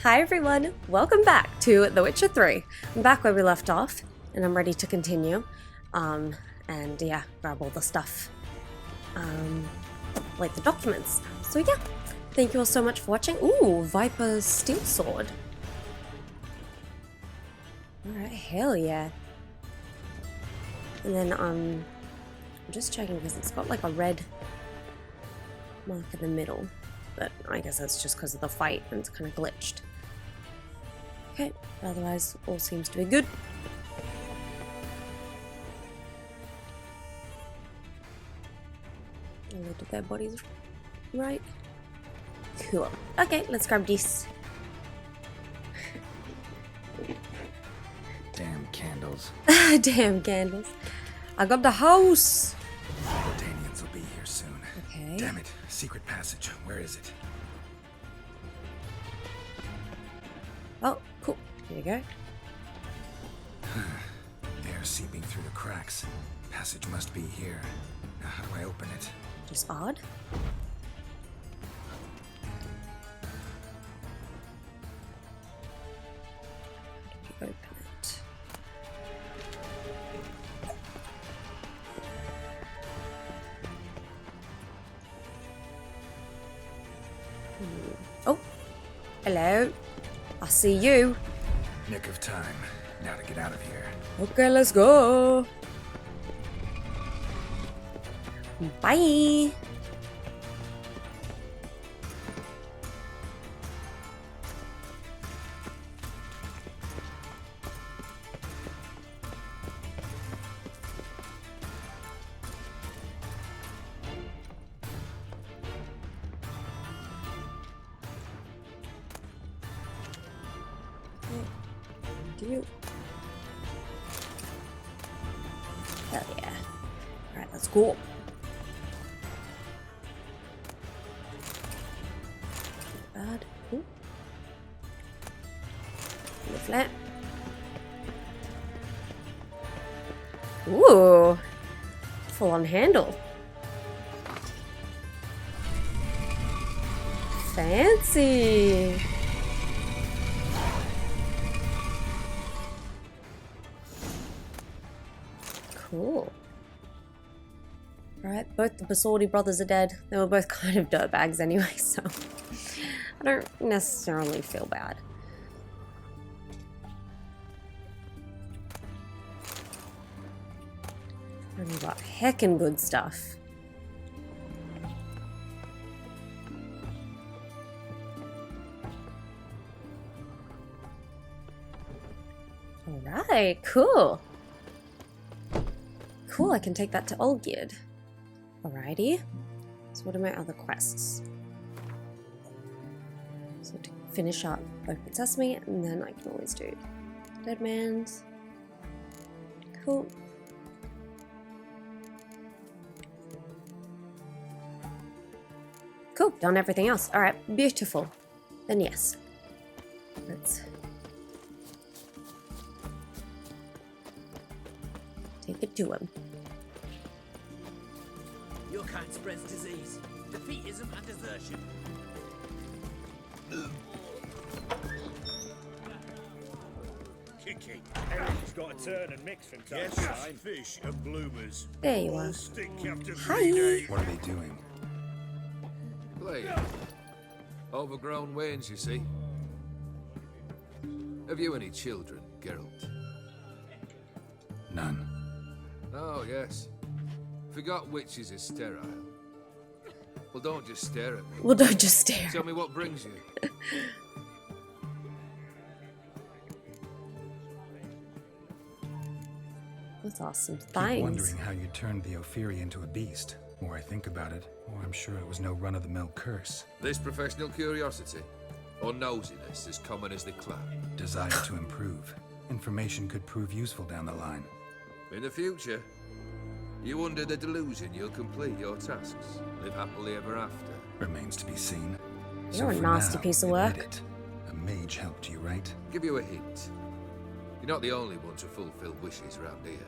Hi everyone, welcome back to The Witcher 3. I'm back where we left off, and I'm ready to continue. And yeah, grab all the stuff. Like the documents. So yeah, thank you all so much for watching. Ooh, Viper's Steel Sword. Alright, hell yeah. And then, I'm just checking because it's got like a red mark in the middle. But I guess that's just because of the fight and it's kind of glitched. Okay, otherwise all seems to be good. Did their bodies right? Cool. Okay, let's grab this. Damn candles. Damn candles. I got the house. Vlodimirs will be here soon. Okay. Damn it. Secret passage. Where is it? Oh, cool. Here we go. Air seeping through the cracks. Passage must be here. Now, how do I open it? Just odd. How do we open it? Oh, hello. I see you. Nick of time. Now to get out of here. Okay, let's go. Bye. Do you? Hell yeah. Alright, let's go. Bad. Ooh. Flat. Ooh. Full on handle. Fancy. Cool. Right, both the Basordi brothers are dead. They were both kind of dirtbags anyway, so I don't necessarily feel bad. And we got heckin' good stuff. Alright, cool. Cool, I can take that to Olgierd. Alrighty. So what are my other quests? So to finish up Open Sesame, and then I can always do Dead Man's. Cool. Cool, done everything else. Alright, beautiful. Then yes. Let's take it to him. Your kind spreads disease, defeatism and desertion. Kiki. Everything's got to turn and mix from time to time. Fish and bloomers. There you are. All stink after Hi. 3 days. What are they doing? Playing. Overgrown wains, you see. Have you any children, Geralt? None. Oh, yes. Forgot witches is sterile. Well, don't just stare at me. Well, don't just stare. Tell me what brings you. Let's awesome. Keep Thanks. wondering how you turned the Ophiri into a beast. The more I think about it, the more I'm sure it was no run-of-the-mill curse. This professional curiosity, or nosiness, as common as the clap. Desire to improve. Information could prove useful down the line. In the future, you under the delusion you'll complete your tasks, live happily ever after. Remains to be seen. You're a for nasty now, piece of admit work. it. A mage helped you, right? Give you a hint. You're not the only one to fulfill wishes round here.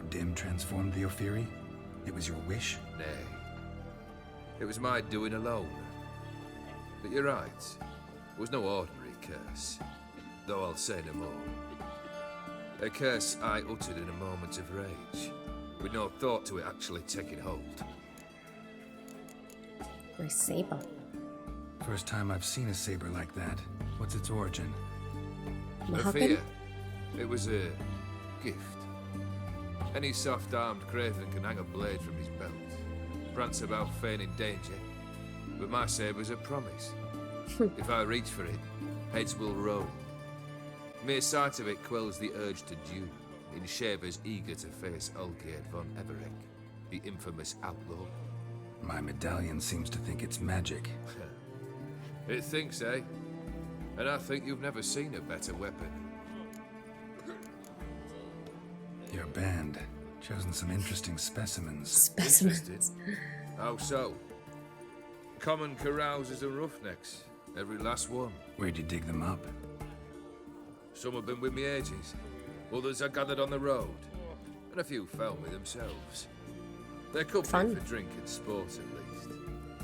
Dim transformed the Ophiri? It was your wish? Nay. It was my doing alone. But you're right. was no ordinary curse, though I'll say no more. A curse I uttered in a moment of rage, with no thought to it actually taking hold. Nice saber. First time I've seen a saber like that. What's its origin? A Mahogany? fear. It was a gift. Any soft-armed craven can hang a blade from his belt, prance about feigning danger, but my saber's a promise. If I reach for it, heads will roll. Mere sight of it quells the urge to duel, in shavers eager to face Olgierd von Everec, the infamous outlaw. My medallion seems to think it's magic. It thinks, eh? And I think you've never seen a better weapon. Your band, chosen some interesting specimens. Specimens. Interested? How so? Common carousers and roughnecks, every last one. Where'd you dig them up? Some have been with me ages, others I gathered on the road, and a few found me themselves. They're company for drink and sport at least.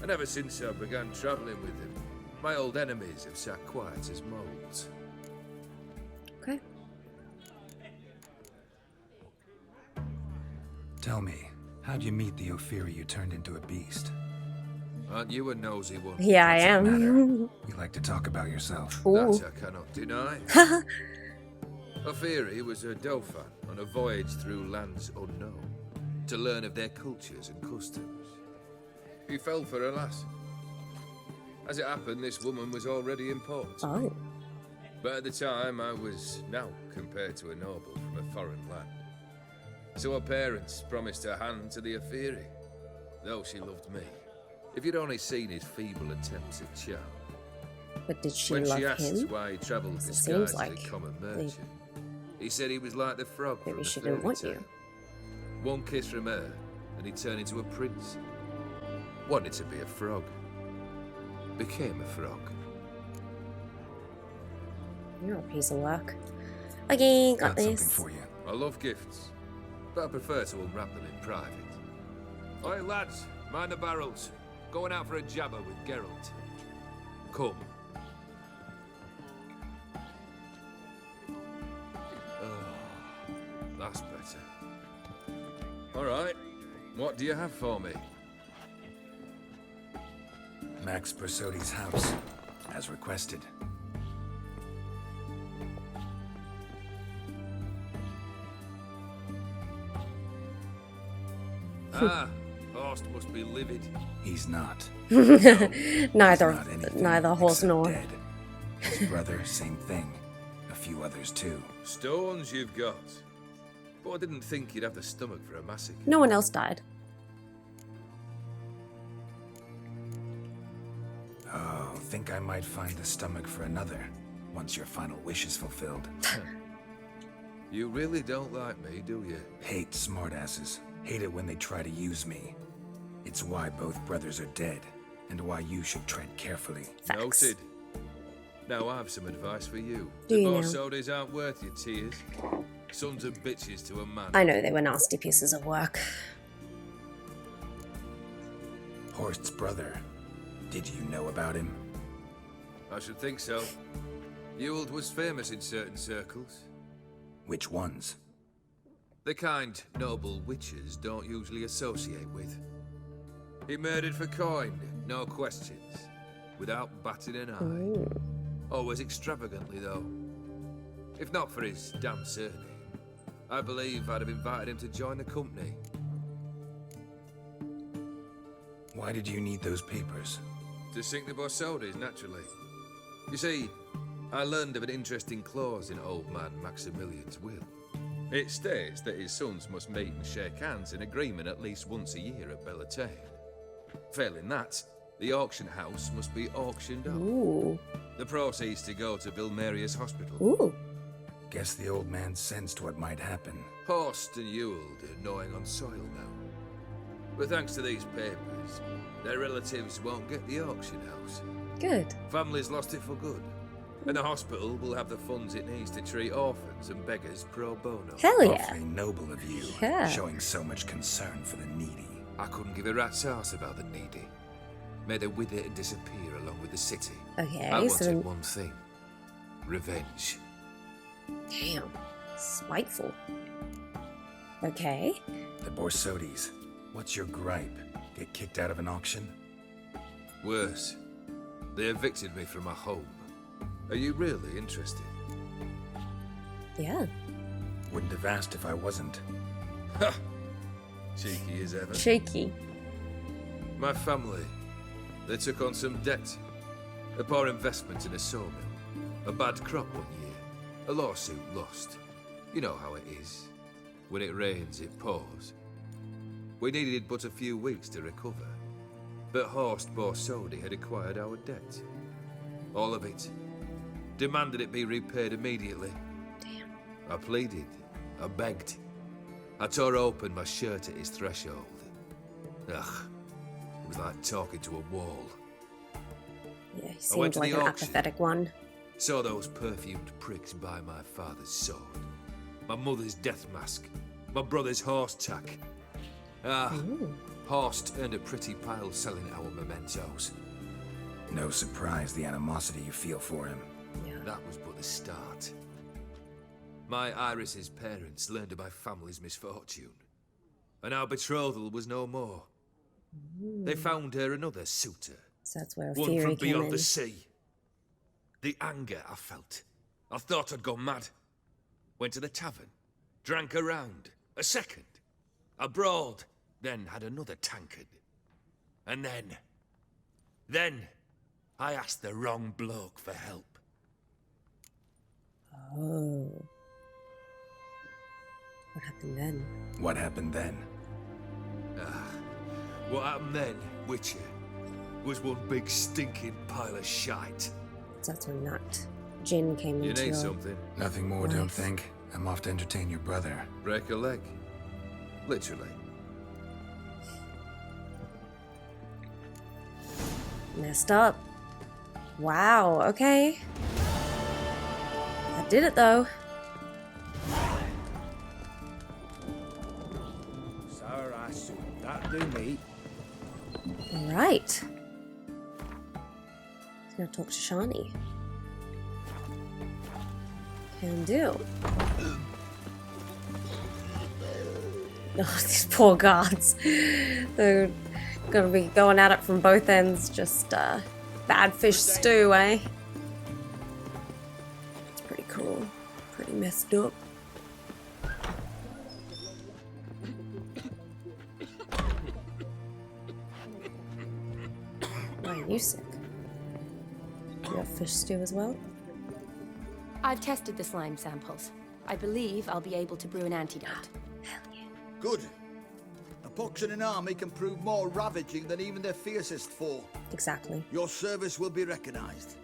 And ever since I began travelling with them, my old enemies have sat quiet as moles. Okay. Tell me, how'd you meet the Ophiri you turned into a beast? Aren't you a nosy one? Yeah, I am. You like to talk about yourself. Ooh. That I cannot deny. Ophiri was a dauphin on a voyage through lands unknown, to learn of their cultures and customs. He fell for a lass. As it happened, this woman was already in port. Oh. But at the time, I was now compared to a noble from a foreign land. So her parents promised her hand to the Ophiri, though she loved me. If you'd only seen his feeble attempts at charm. But did she When love she asked him? why he travelled It seems disguised like as a common merchant, he said he was like the frog Maybe from the she didn't fairy want tale. you. One kiss from her, and he turned into a prince. Wanted to be a frog. Became a frog. You're a piece of work. Okay, got Got something this. for you. I love gifts, but I prefer to unwrap them in private. Oi, lads, mind the barrels. Going out for a jabber with Geralt. Come. That's better. All right, what do you have for me? Max Bersodi's house, as requested. Ah, Horst must be livid. He's not. neither, He's not anything neither horse except nor. dead. His brother, same thing. A few others too. Stones you've got. But I didn't think you'd have the stomach for a massacre. No one else died. Oh, think I might find the stomach for another, once your final wish is fulfilled. You really don't like me, do you? Hate smartasses. Hate it when they try to use me. It's why both brothers are dead, and why you should tread carefully. Facts. Noted. Now I have some advice for you. Do The you now? Borsodis aren't worth your tears. Sons of bitches to a man. I know they were nasty pieces of work. Horst's brother. Did you know about him? I should think so. Ewald was famous in certain circles. Which ones? The kind noble witches don't usually associate with. He murdered for coin, no questions, without batting an eye. Ooh. Always extravagantly, though. If not for his damn surname, I believe I'd have invited him to join the company. Why did you need those papers? To sink the Borsodis, naturally. You see, I learned of an interesting clause in old man Maximilian's will. It states that his sons must meet and shake hands in agreement at least once a year at Bellatane. Failing that, the auction house must be auctioned off. Ooh. The proceeds to go to Vilmeria's hospital. Ooh. Guess the old man sensed what might happen. Horst and Ewald are gnawing on soil now. But thanks to these papers, their relatives won't get the auction house. Good. Families lost it for good. And the hospital will have the funds it needs to treat orphans and beggars pro bono. Hell yeah. Awfully noble of you, Yeah. showing so much concern for the needy. I couldn't give a rat's ass about the needy. May the withered disappear along with the city. Okay, I so wanted one thing. Revenge. damn, spiteful. Okay. The Borsodis. What's your gripe? Get kicked out of an auction? Worse. They evicted me from my home. Are you really interested? Yeah. Wouldn't have asked if I wasn't. Ha! Cheeky as ever. Cheeky. My family, they took on some debt. A poor investment in a sawmill. A bad crop one year. A lawsuit lost. You know how it is. When it rains, it pours. We needed but a few weeks to recover. But Horst Borsodi had acquired our debt. All of it. Demanded it be repaid immediately. Damn. I pleaded. I begged. I tore open my shirt at his threshold. Ugh. It was like talking to a wall. Yeah, he went seemed to like the an auction. apathetic one. Saw those perfumed pricks buy my father's sword. My mother's death mask. My brother's horse tack. Horst earned a pretty pile selling our mementos. No surprise the animosity you feel for him. Yeah. That was but the start. My Iris's parents learned of my family's misfortune, and our betrothal was no more. They found her another suitor, So that's where one Fury from came beyond in. the sea. The anger I felt. I thought I'd gone mad. Went to the tavern, drank a round, a second, a broad, then had another tankard. And then, I asked the wrong bloke for help. Oh. What happened then? What happened then? What happened then, Witcher, was one big stinking pile of shite. So that's when that Jin came You into need your... something. Nothing more, don't Life. think. I'm off to entertain your brother. Break a leg. Literally. Messed up. Wow, okay. I did it though. Sarah, that do me. Alright. Let's go talk to Shani. Can do. Oh, these poor guards. They're gonna be going at it from both ends. Just bad fish stew, eh? It's pretty cool. Pretty messed up. Why are you sick? Do you have fish stew as well? I've tested the slime samples. I believe I'll be able to brew an antidote. Hell yeah. Good. A pox in an army can prove more ravaging than even their fiercest foe. Exactly. Your service will be recognized.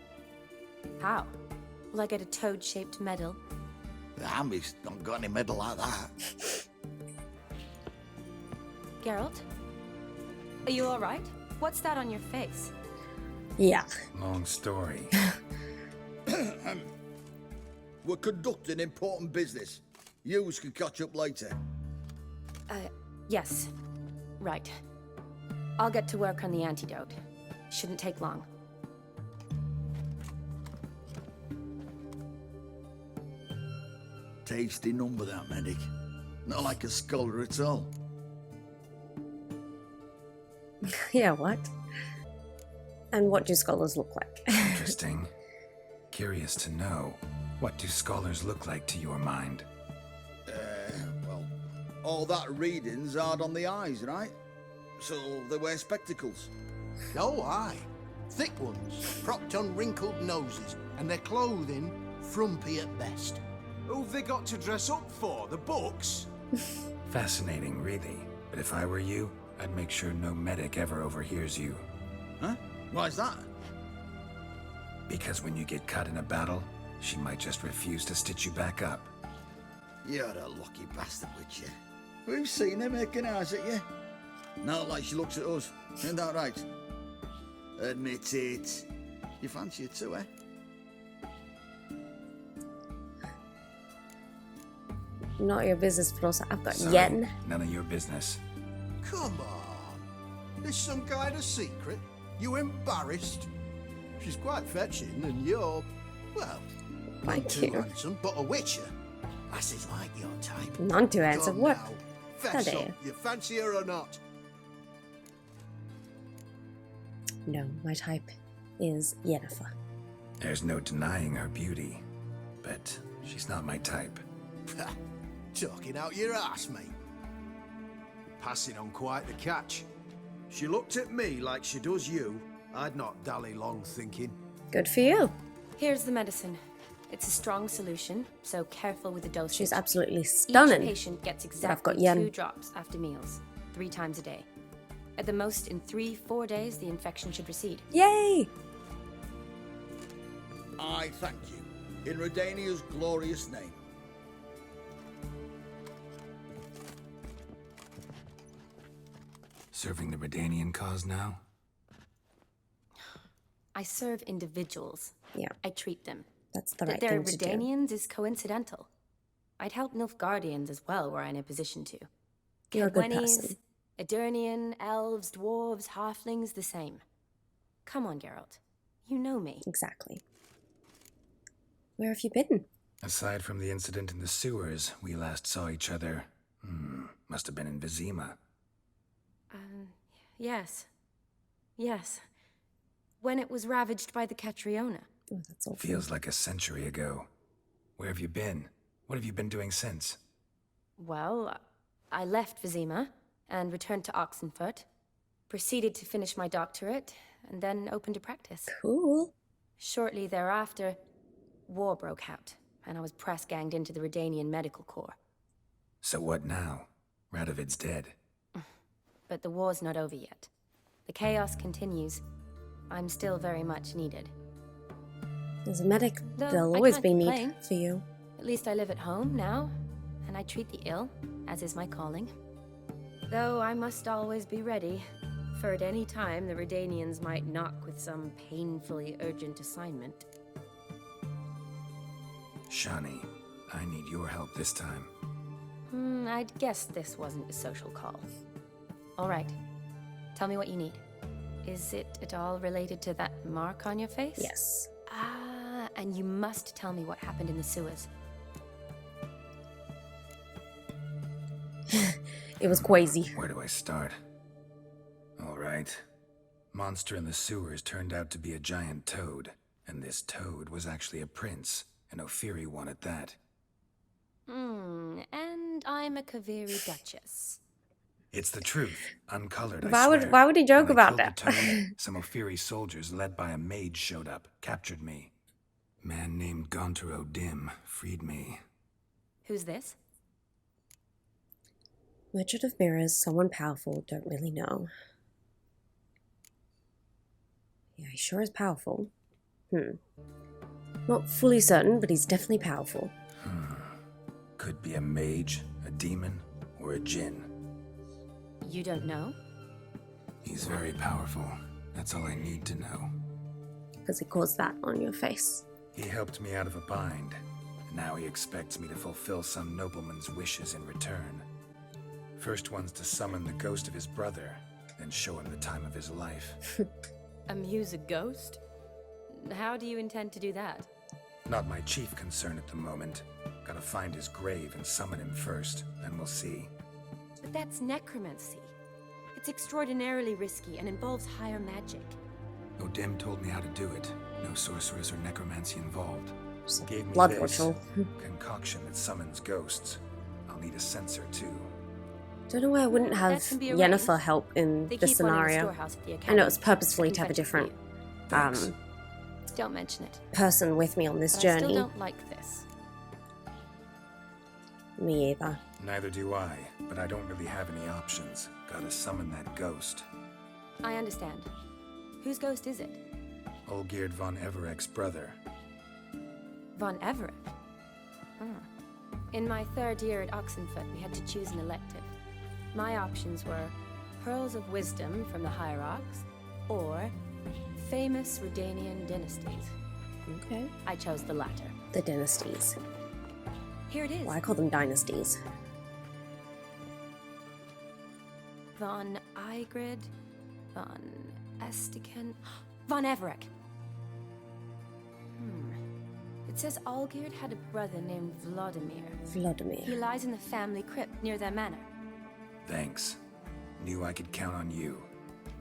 How? Will I get a toad-shaped medal? The army's not got any medal like that. Geralt? Are you alright? What's that on your face? Yeah. Long story. We're conducting important business. Yous can catch up later. Yes. Right. I'll get to work on the antidote. Shouldn't take long. Tasty number, that medic. Not like a scholar at all. Yeah, what? And what do scholars look like? Interesting. Curious to know, what do scholars look like to your mind? Well, all that reading's hard on the eyes, right? So they wear spectacles. Oh, aye. Thick ones, propped on wrinkled noses, and their clothing frumpy at best. Who've they got to dress up for? The books? Fascinating, really. But if I were you, I'd make sure no medic ever overhears you. Huh? Why's that? Because when you get caught in a battle, she might just refuse to stitch you back up. You're a lucky bastard, Witcher. We've seen her making eyes at you. Not like she looks at us. Isn't that right? Admit it. You fancy it too, eh? Not your business, but also I've got Sorry, yen. none of your business. Come on. This some kind of secret? You embarrassed? She's quite fetching, and you're, well, not Thank too you. handsome, but a witcher. Lasses like your type. None too handsome. Come What? now, fess Steady. up, you fancy her or not? No, my type is Yennefer. There's no denying her beauty, but she's not my type. Talking out your ass, mate. Passing on quite the catch. She looked at me like she does you. I'd not dally long thinking. Good for you. Here's the medicine. It's a strong solution, so careful with the dosage. She's absolutely Each stunning. patient gets I've exactly got yen. 2 drops after meals, 3 times a day. At the most, in 3-4 days, the infection should recede. Yay! I thank you, in Redania's glorious name. Serving the Redanian cause now? I serve individuals. Yeah, I treat them. that's the That right they're thing to do. Redanians is coincidental. I'd help Nilfgaardians as well were I in a position to. You're a good Wennies, person. Edirnian, elves, dwarves, halflings, the same. Come on, Geralt. You know me. Exactly. Where have you been? Aside from the incident in the sewers, we last saw each other. Must have been in Vizima. Yes. Yes. When it was ravaged by the Catriona. Oh, that's awful. Feels like a century ago. Where have you been? What have you been doing since? Well, I left Vizima and returned to Oxenfurt, proceeded to finish my doctorate, and then opened a practice. Cool. Shortly thereafter, war broke out, and I was press-ganged into the Redanian Medical Corps. So what now? Radovid's dead. But the war's not over yet. The chaos continues. I'm still very much needed. As a medic, Though there'll I always can't be need complain. for you. At least I live at home now, and I treat the ill, as is my calling. Though I must always be ready, for at any time the Redanians might knock with some painfully urgent assignment. Shani, I need your help this time. I'd guess this wasn't a social call. All right. Tell me what you need. Is it at all related to that mark on your face? Yes. Ah, and you must tell me what happened in the sewers. It was crazy. Where do I start? All right. Monster in the sewers turned out to be a giant toad, and this toad was actually a prince, an Ophiri one at that. And I'm a Kaviri Duchess. It's the truth, uncolored, Why would he joke When I about killed that? the toad, some Ophiri soldiers led by a mage showed up, captured me. Man named Gonter Dim freed me. Who's this? Merchant of Mirrors, someone powerful, don't really know. Yeah, he sure is powerful. Not fully certain, but he's definitely powerful. Could be a mage, a demon, or a djinn. You don't know? He's very powerful. That's all I need to know. Because he caused that on your face. He helped me out of a bind, and now he expects me to fulfill some nobleman's wishes in return. First one's to summon the ghost of his brother, then show him the time of his life. Amuse a ghost? How do you intend to do that? Not my chief concern at the moment. Gotta find his grave and summon him first, then we'll see. But that's necromancy. It's extraordinarily risky and involves higher magic. Odim told me how to do it. No sorceress or necromancy involved. Just a Gave me blood this ritual. concoction that summons ghosts. I'll need a censer too. Don't know why I wouldn't have That can be Yennefer arranged. help in They this keep one in the scenario. storehouse at the I academy. know it's purposefully I to can have a fetch it for different you. Thanks. Don't mention it. person with me on this But I still journey. don't like this. Me either. Neither do I, but I don't really have any options. Gotta summon that ghost. I understand. Whose ghost is it? Olgierd von Evereck's brother. Von Everett? In my 3rd year at Oxenfurt, we had to choose an elective. My options were Pearls of Wisdom from the Hierarchs, or famous Redanian dynasties. Okay. I chose the latter. The dynasties. Here it is. Well, I call them dynasties. Von Igrid, Von Estiken, Von Everett. It says Olgierd had a brother named Vlodimir. He Vlodimir. lies in the family crypt near their manor. Thanks. Knew I could count on you.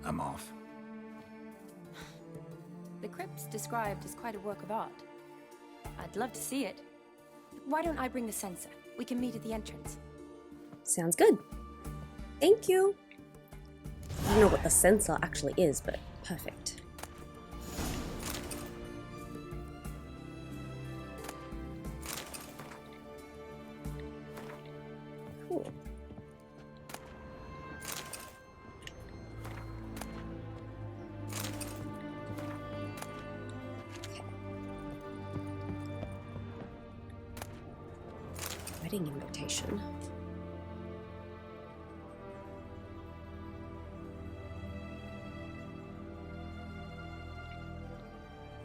I'm off. The crypt's described as quite a work of art. I'd love to see it. Why don't I bring the censer? We can meet at the entrance. Sounds good. Thank you. I don't know what the sensor actually is, but perfect. Cool. Okay. Wedding invitation.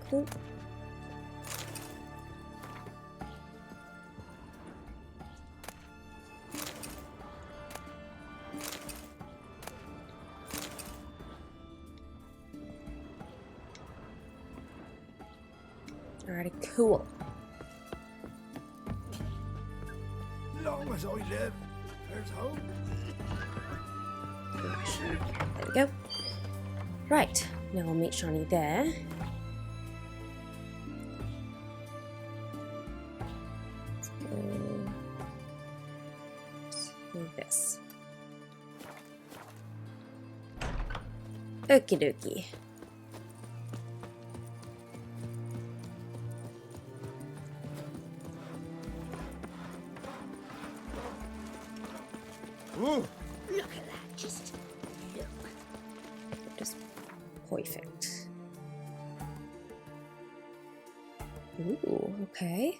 Cool. Alrighty, cool. Long as I live, there's hope. There we go. Right, now I'll meet Shani there. This. Okie dokie. Look at that, just look. Just perfect. Ooh, okay.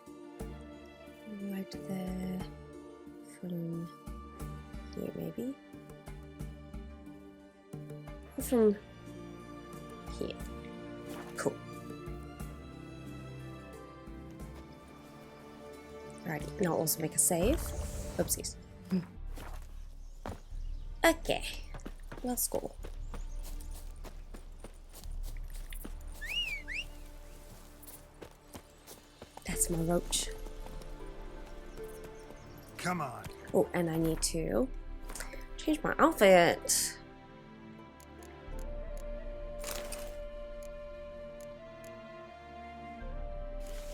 Right there from here, maybe. From here. Cool. Alrighty, and I'll also make a save. Oopsies. Okay, let's go. That's my roach. Come on. Oh, and I need to change my outfit.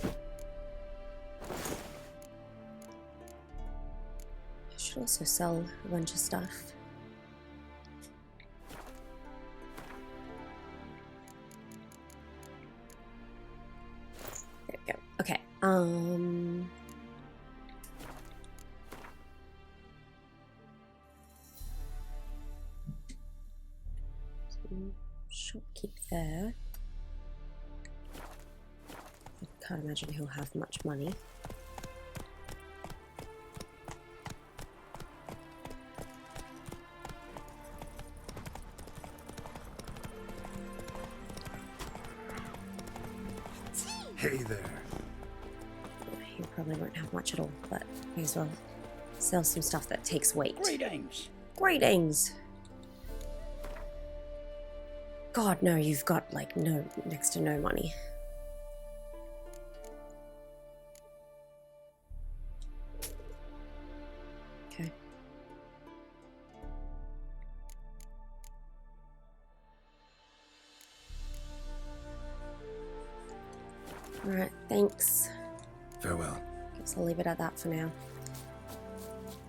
I should also sell a bunch of stuff. There we go. Okay. Shopkeep there. I can't imagine he'll have much money. Hey there. He probably won't have much at all, but may as well sell some stuff that takes weight. Greetings. Greetings! God, no, you've got, like, next to no money. Okay. Alright, thanks. Farewell. Guess I'll leave it at that for now.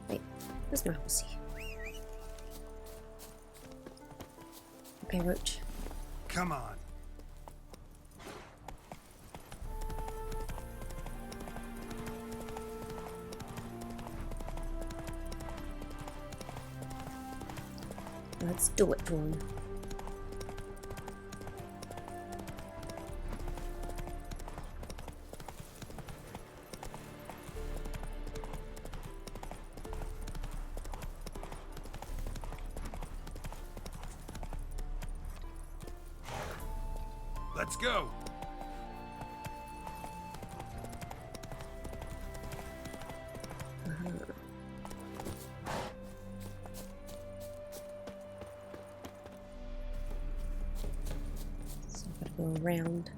Wait, there's no horsey. Okay, Roach. Come on. Let's do it to him. Let's go. So I've got to go around.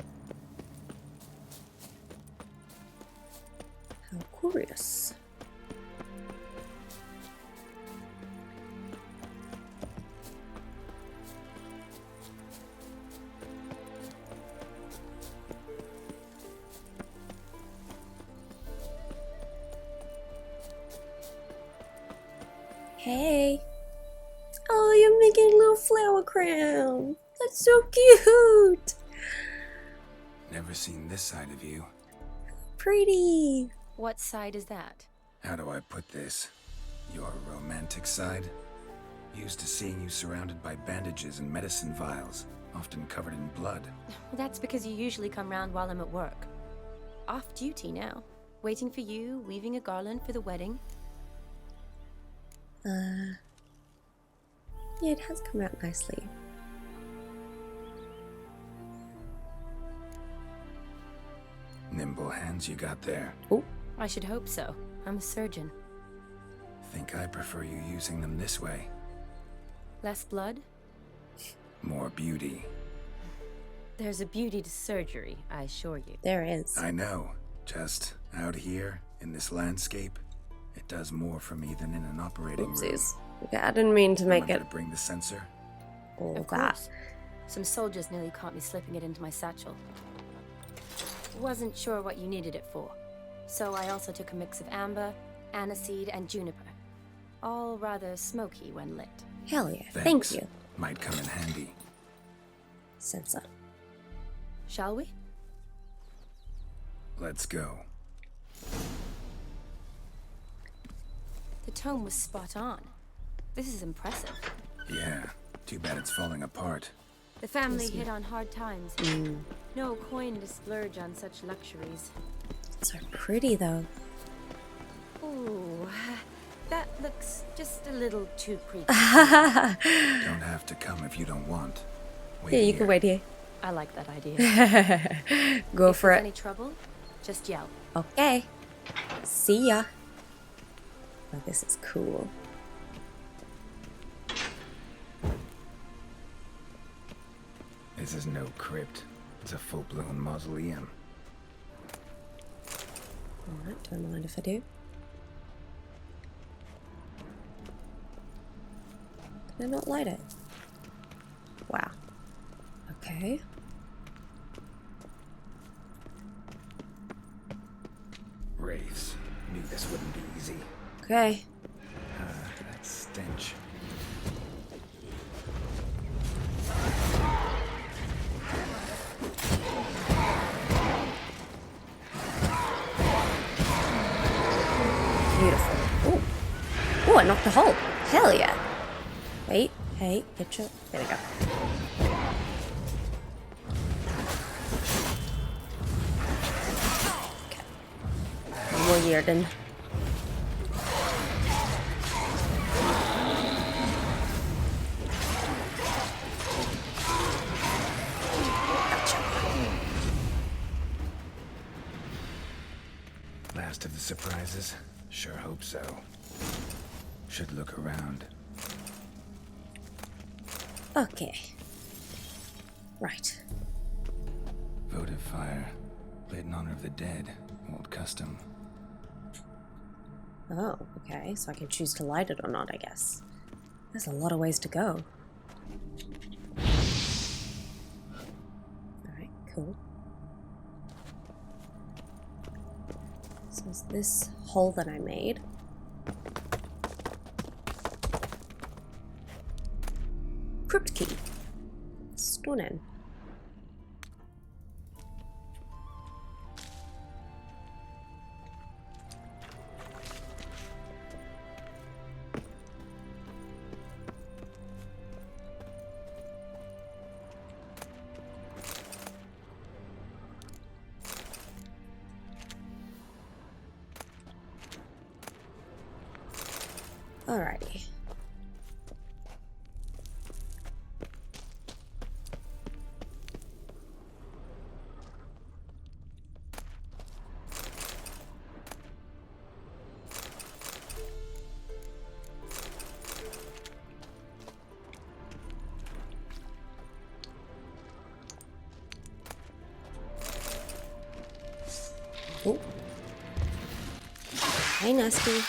How curious. Hey. Oh, you're making a little flower crown. That's so cute. Never seen this side of you. Pretty. What side is that? How do I put this? Your romantic side? Used to seeing you surrounded by bandages and medicine vials, often covered in blood. Well, that's because you usually come round while I'm at work. Off duty now. Waiting for you, weaving a garland for the wedding. Yeah, it has come out nicely. Nimble hands you got there. Oh, I should hope so. I'm a surgeon. Think I prefer you using them this way. Less blood? More beauty. There's a beauty to surgery, I assure you. there is. I know. Just out here, in this landscape, it does more for me than in an operating room. Oopsies. Okay, I didn't mean to make Want me it to bring the sensor? all Of that. course. Some soldiers nearly caught me slipping it into my satchel. Wasn't sure what you needed it for. So I also took a mix of amber, aniseed, and juniper. All rather smoky when lit. Hell yeah. Thanks. Thank you. Might come in handy. Sensor. Shall we? Let's go. The tome was spot on. This is impressive. Yeah. Too bad it's falling apart. The family hit on hard times. No coin to splurge on such luxuries. It's so pretty though. Ooh, that looks just a little too creepy. Don't have to come if you don't want. Wait Yeah, you here. can wait here. I like that idea. Go If for there's it. any trouble, just yell. Okay. See ya. Oh, this is cool. This is no crypt. It's a full-blown mausoleum. Alright, don't mind if I do. Can I not light it? Wow. Okay. Wraiths. Knew this wouldn't be easy. Okay. That stench. Beautiful. Ooh. Ooh, I knocked the hole. Hell yeah. Wait. Hey, get your... There we go. Okay. Olgierd. Gotcha. Last of the surprises? Sure hope so. Should look around. Okay. Right. Votive fire. Lit in honor of the dead. Old custom. Oh, okay. So I can choose to light it or not, I guess. There's a lot of ways to go. Alright, cool. So is this hole that I made? Crypt key. Stunning. Alrighty. Oh. Hey, nasty.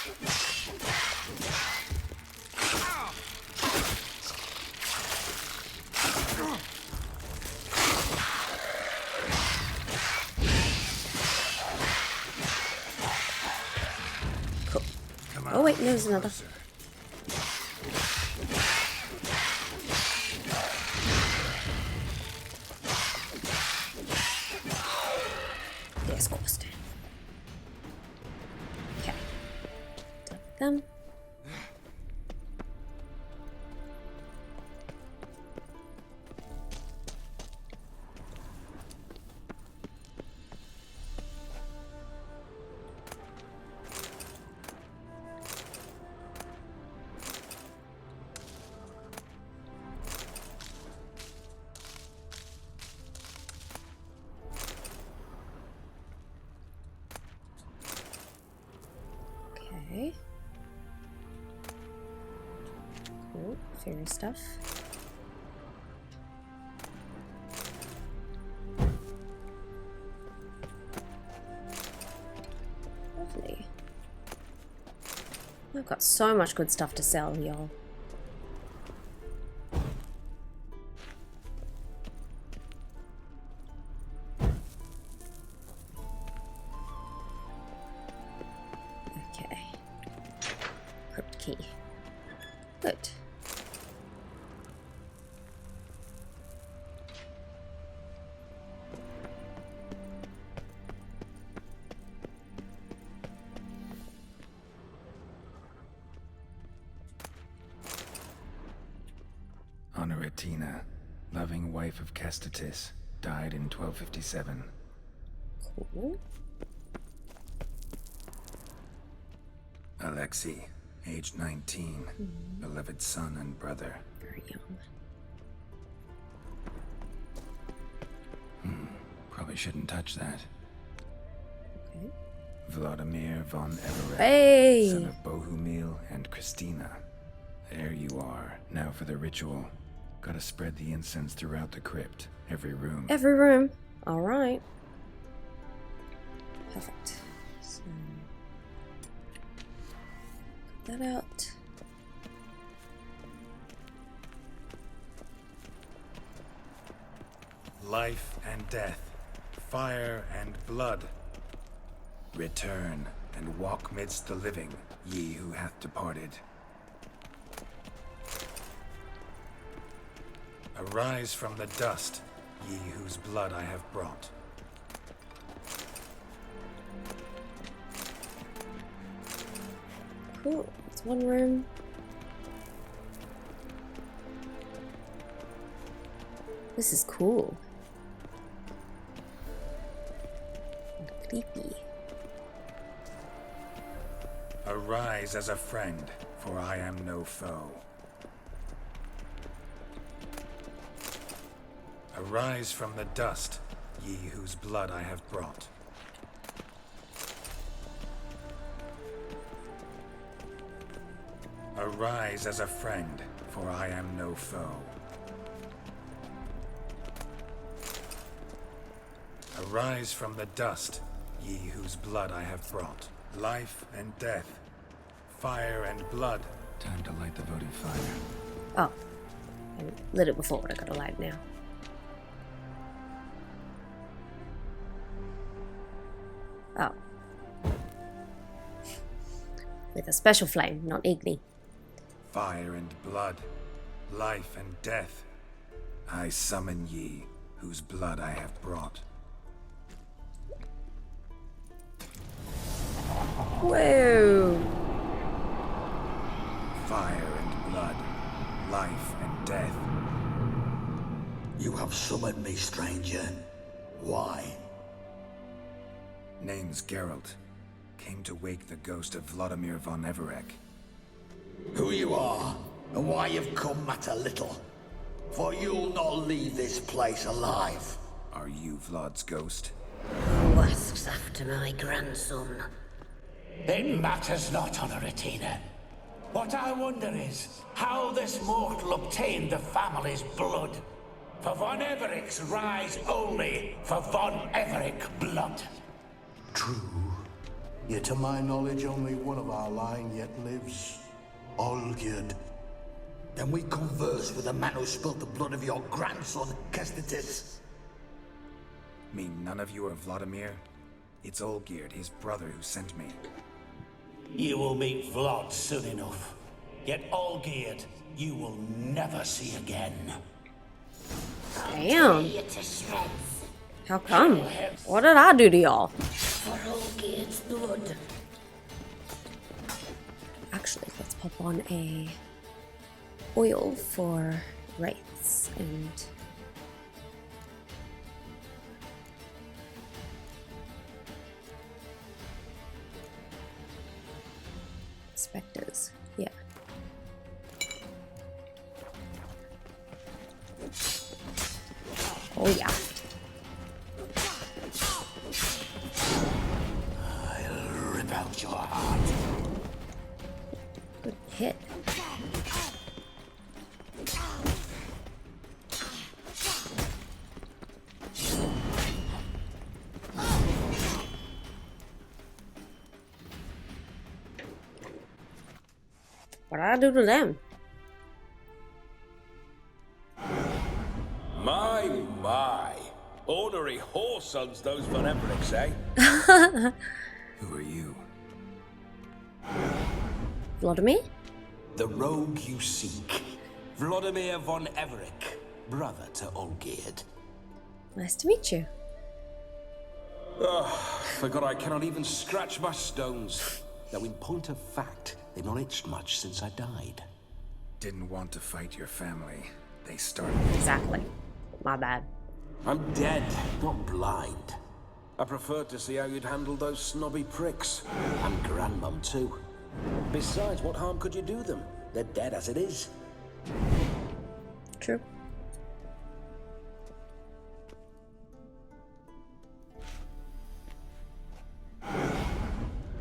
Cool. Oh wait, there's another. Yes, course. Okay. Done with them. Okay. Cool. Fairy stuff. Lovely. I've got so much good stuff to sell, y'all. Okay. Crypt key. Good. Honoratina, loving wife of Kestatis, died in 1257. Cool. Alexei, aged 19, beloved son and brother. Very young. Probably shouldn't touch that. Okay. Vlodimir von Everett, Hey! son of Bohumil and Christina. There you are. Now for the ritual. Gotta spread the incense throughout the crypt, every room. Every room. Alright. Perfect. So, cut that out. Life and death, fire and blood. Return and walk midst the living, ye who hath departed. Arise from the dust, ye whose blood I have brought. Cool. It's one room. This is cool. And creepy. Arise as a friend, for I am no foe. Arise from the dust, ye whose blood I have brought. Arise as a friend, for I am no foe. Arise from the dust, ye whose blood I have brought. Life and death, fire and blood. Time to light the votive fire. Oh. I lit it before, but I gotta light it now. Oh. With a special flame, not igni. Fire and blood, life and death. I summon ye, whose blood I have brought. Whoa! Fire and blood, life and death. You have summoned me, stranger. Why? Name's Geralt. Came to wake the ghost of Vlodimir von Everett. Who you are, and why you've come matter little. For you'll not leave this place alive. Are you Vlod's ghost? Who asks after my grandson? It matters not, Honoratina. What I wonder is how this mortal obtained the family's blood. For von Everett's rise only for von Everett blood. True. Yet to my knowledge, only one of our line yet lives. Olgierd. Then we converse with the man who spilled the blood of your grandson, Kestitis. Mean none of you are Vlodimir? It's Olgierd, his brother, who sent me. You will meet Vlad soon enough. Yet Olgierd, you will never see again. Damn. Tear you to shreds How come? What did I do to y'all? for Olgierd's blood. Actually, let's pop on a oil for wraiths and specters. Yeah. Oh yeah. I'll rip out your heart. Good hit. What did I do to them? My. Ornery whoresons those Von Evericks, eh? Who are you? Vlodimir? The rogue you seek. Vlodimir von Everik, brother to Olgierd. Nice to meet you. Forgot I cannot even scratch my stones. Though in point of fact, they've not itched much since I died. Didn't want to fight your family. They started. Exactly. My bad. I'm dead, not blind. I preferred to see how you'd handle those snobby pricks. And Grandmum too. Besides, what harm could you do them? They're dead as it is. True.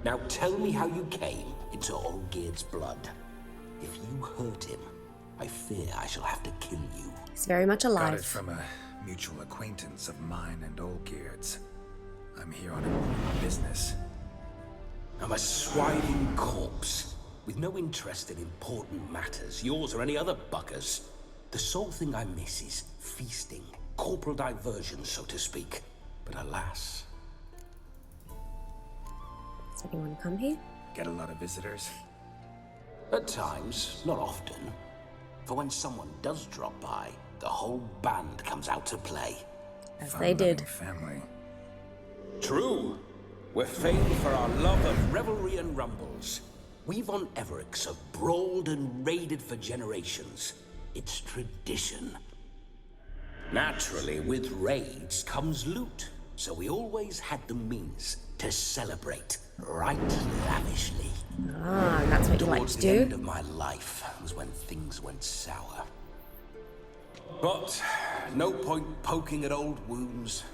Now tell me how you came into Olgierd's blood. If you hurt him, I fear I shall have to kill you. He's very much Got it alive. from a mutual acquaintance of mine and Olgierd's. I'm here on important business. I'm a swiving corpse, with no interest in important matters, yours or any other buggers. The sole thing I miss is feasting, corporal diversion, so to speak. But alas... Does anyone come here? Get a lot of visitors? At times, not often. For when someone does drop by, the whole band comes out to play. As they did. Family. True. We're famed for our love of revelry and rumbles. We Von Evericks have brawled and raided for generations. It's tradition. Naturally, with raids comes loot, so we always had the means to celebrate right lavishly. Ah, that's what you like Towards to the end do. of my life was when things went sour. But no point poking at old wounds.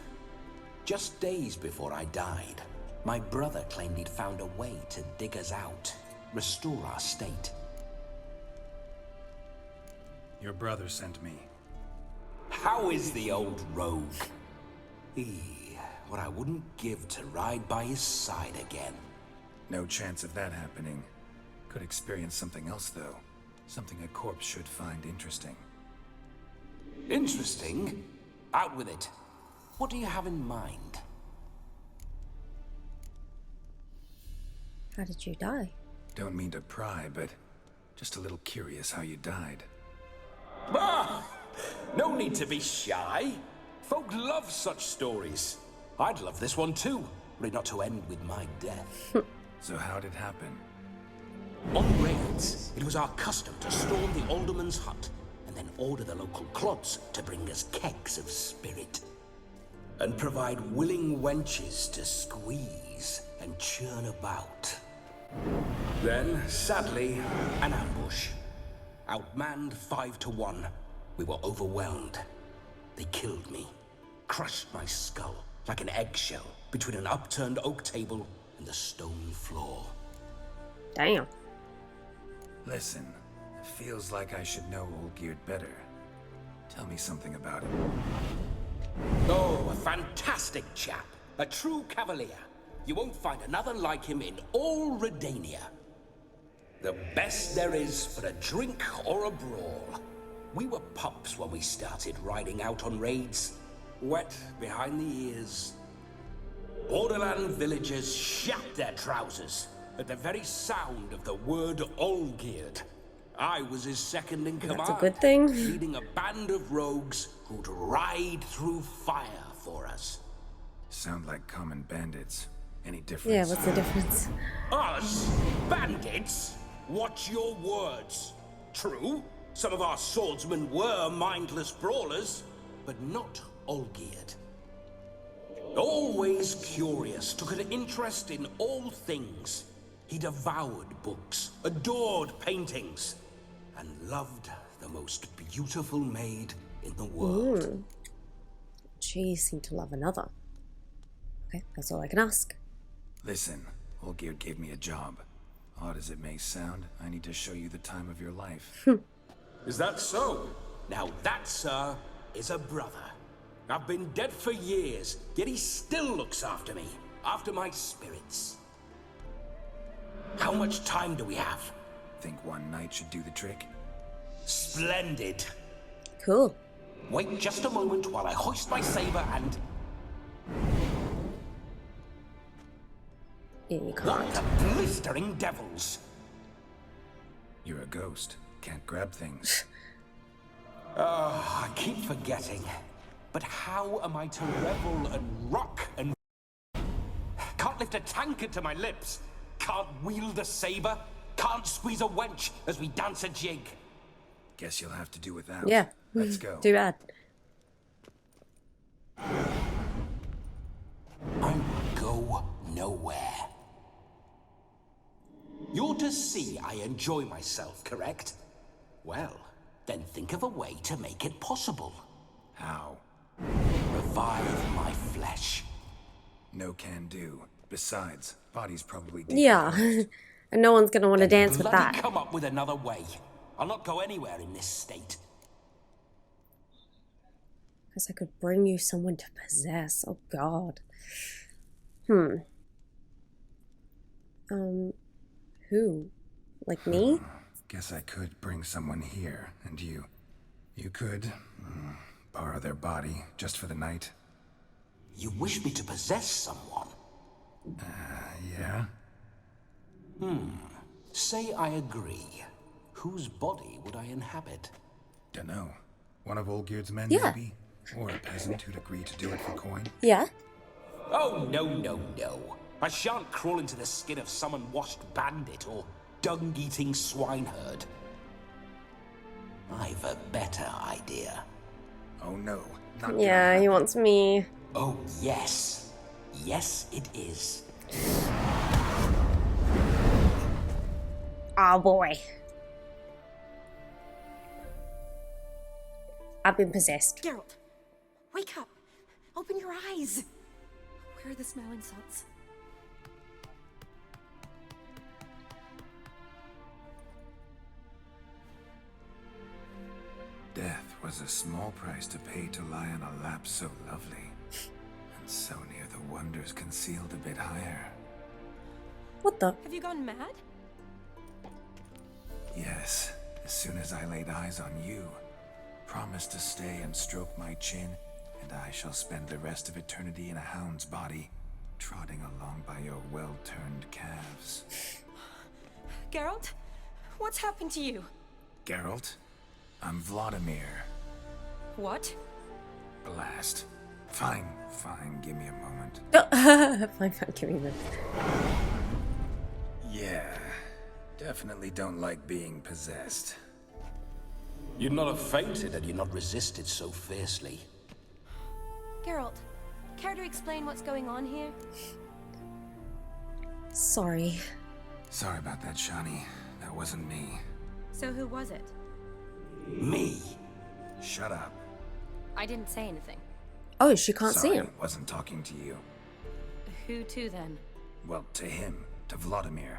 Just days before I died, my brother claimed he'd found a way to dig us out, restore our state. Your brother sent me. How is the old rogue? What I wouldn't give to ride by his side again. No chance of that happening. Could experience something else, though. Something a corpse should find interesting. Interesting? Out with it. What do you have in mind? How did you die? Don't mean to pry, but just a little curious how you died. Ah! No need to be shy. Folk love such stories. I'd love this one too, were it not to end with my death. So how'd it happen? On raids, it was our custom to storm the alderman's hut and then order the local clods to bring us kegs of spirit. And provide willing wenches to squeeze and churn about. Then, sadly, an ambush. Outmanned 5 to 1, we were overwhelmed. They killed me, crushed my skull like an eggshell between an upturned oak table and the stone floor. Damn. Listen, it feels like I should know Olgierd better. Tell me something about him. Oh, a fantastic chap. A true cavalier. You won't find another like him in all Redania. The best there is for a drink or a brawl. We were pups when we started riding out on raids. Wet behind the ears. Borderland villagers shat their trousers at the very sound of the word Olgierd. I was his second in command. That's a good thing. Leading a band of rogues who'd ride through fire for us. Sound like common bandits. Any difference? Yeah, what's the difference? Us? Bandits? Watch your words. True, some of our swordsmen were mindless brawlers, but not Olgierd. Always curious, took an interest in all things. He devoured books, adored paintings, and loved the most beautiful maid in the world. She seemed to love another. Okay, that's all I can ask. Listen, Olgierd gave me a job. Odd as it may sound, I need to show you the time of your life. Is that so? Now that, sir, is a brother. I've been dead for years, yet he still looks after me, after my spirits. How much time do we have? Think one night should do the trick? Splendid. Cool. Wait just a moment while I hoist my saber and... Yeah, you What can't. the blistering devils! You're a ghost. Can't grab things. I keep forgetting. But how am I to revel and rock and... Can't lift a tankard to my lips. Can't wield a saber. Can't squeeze a wench as we dance a jig. Guess you'll have to do without. Yeah. Let's go. Too bad. I will go nowhere. You're to see I enjoy myself, correct? Well, then think of a way to make it possible. How? Revive my flesh. No can do. Besides, body's probably Yeah. And no one's gonna want to dance with Bloody that. come up with another way. I'll not go anywhere in this state. Guess I could bring you someone to possess. Oh god. Who? Like me? Guess I could bring someone here, and you. You could borrow their body just for the night. You wish me to possess someone? Yeah? Say I agree. Whose body would I inhabit? Dunno. One of Olgierd's men, Yeah. maybe? Or a peasant who'd agree to do it for coin? Yeah. Oh, no, no, no. I shan't crawl into the skin of some unwashed bandit or dung-eating swineherd. I've a better idea. Oh no. Not Yeah, he wants me. Oh, yes. Yes, it is. Oh boy. I've been possessed. Geralt, wake up. Open your eyes. Where are the smelling salts? Death was a small price to pay to lie on a lap so lovely, and so near the wonders concealed a bit higher. What the? Have you gone mad? Yes, as soon as I laid eyes on you, promise to stay and stroke my chin, and I shall spend the rest of eternity in a hound's body, trotting along by your well-turned calves. Geralt, what's happened to you? Geralt, I'm Vlodimir. What? Blast. Fine, give me a moment. Fine, give me this. Yeah, definitely don't like being possessed. You'd not have fainted had you not resisted so fiercely. Geralt, care to explain what's going on here? Sorry. Sorry about that, Shani. That wasn't me. So who was it? Me? Shut up. I didn't say anything. Oh, she can't Sorry, see him. I wasn't talking to you. Who to then? Well, to him. To Vlodimir.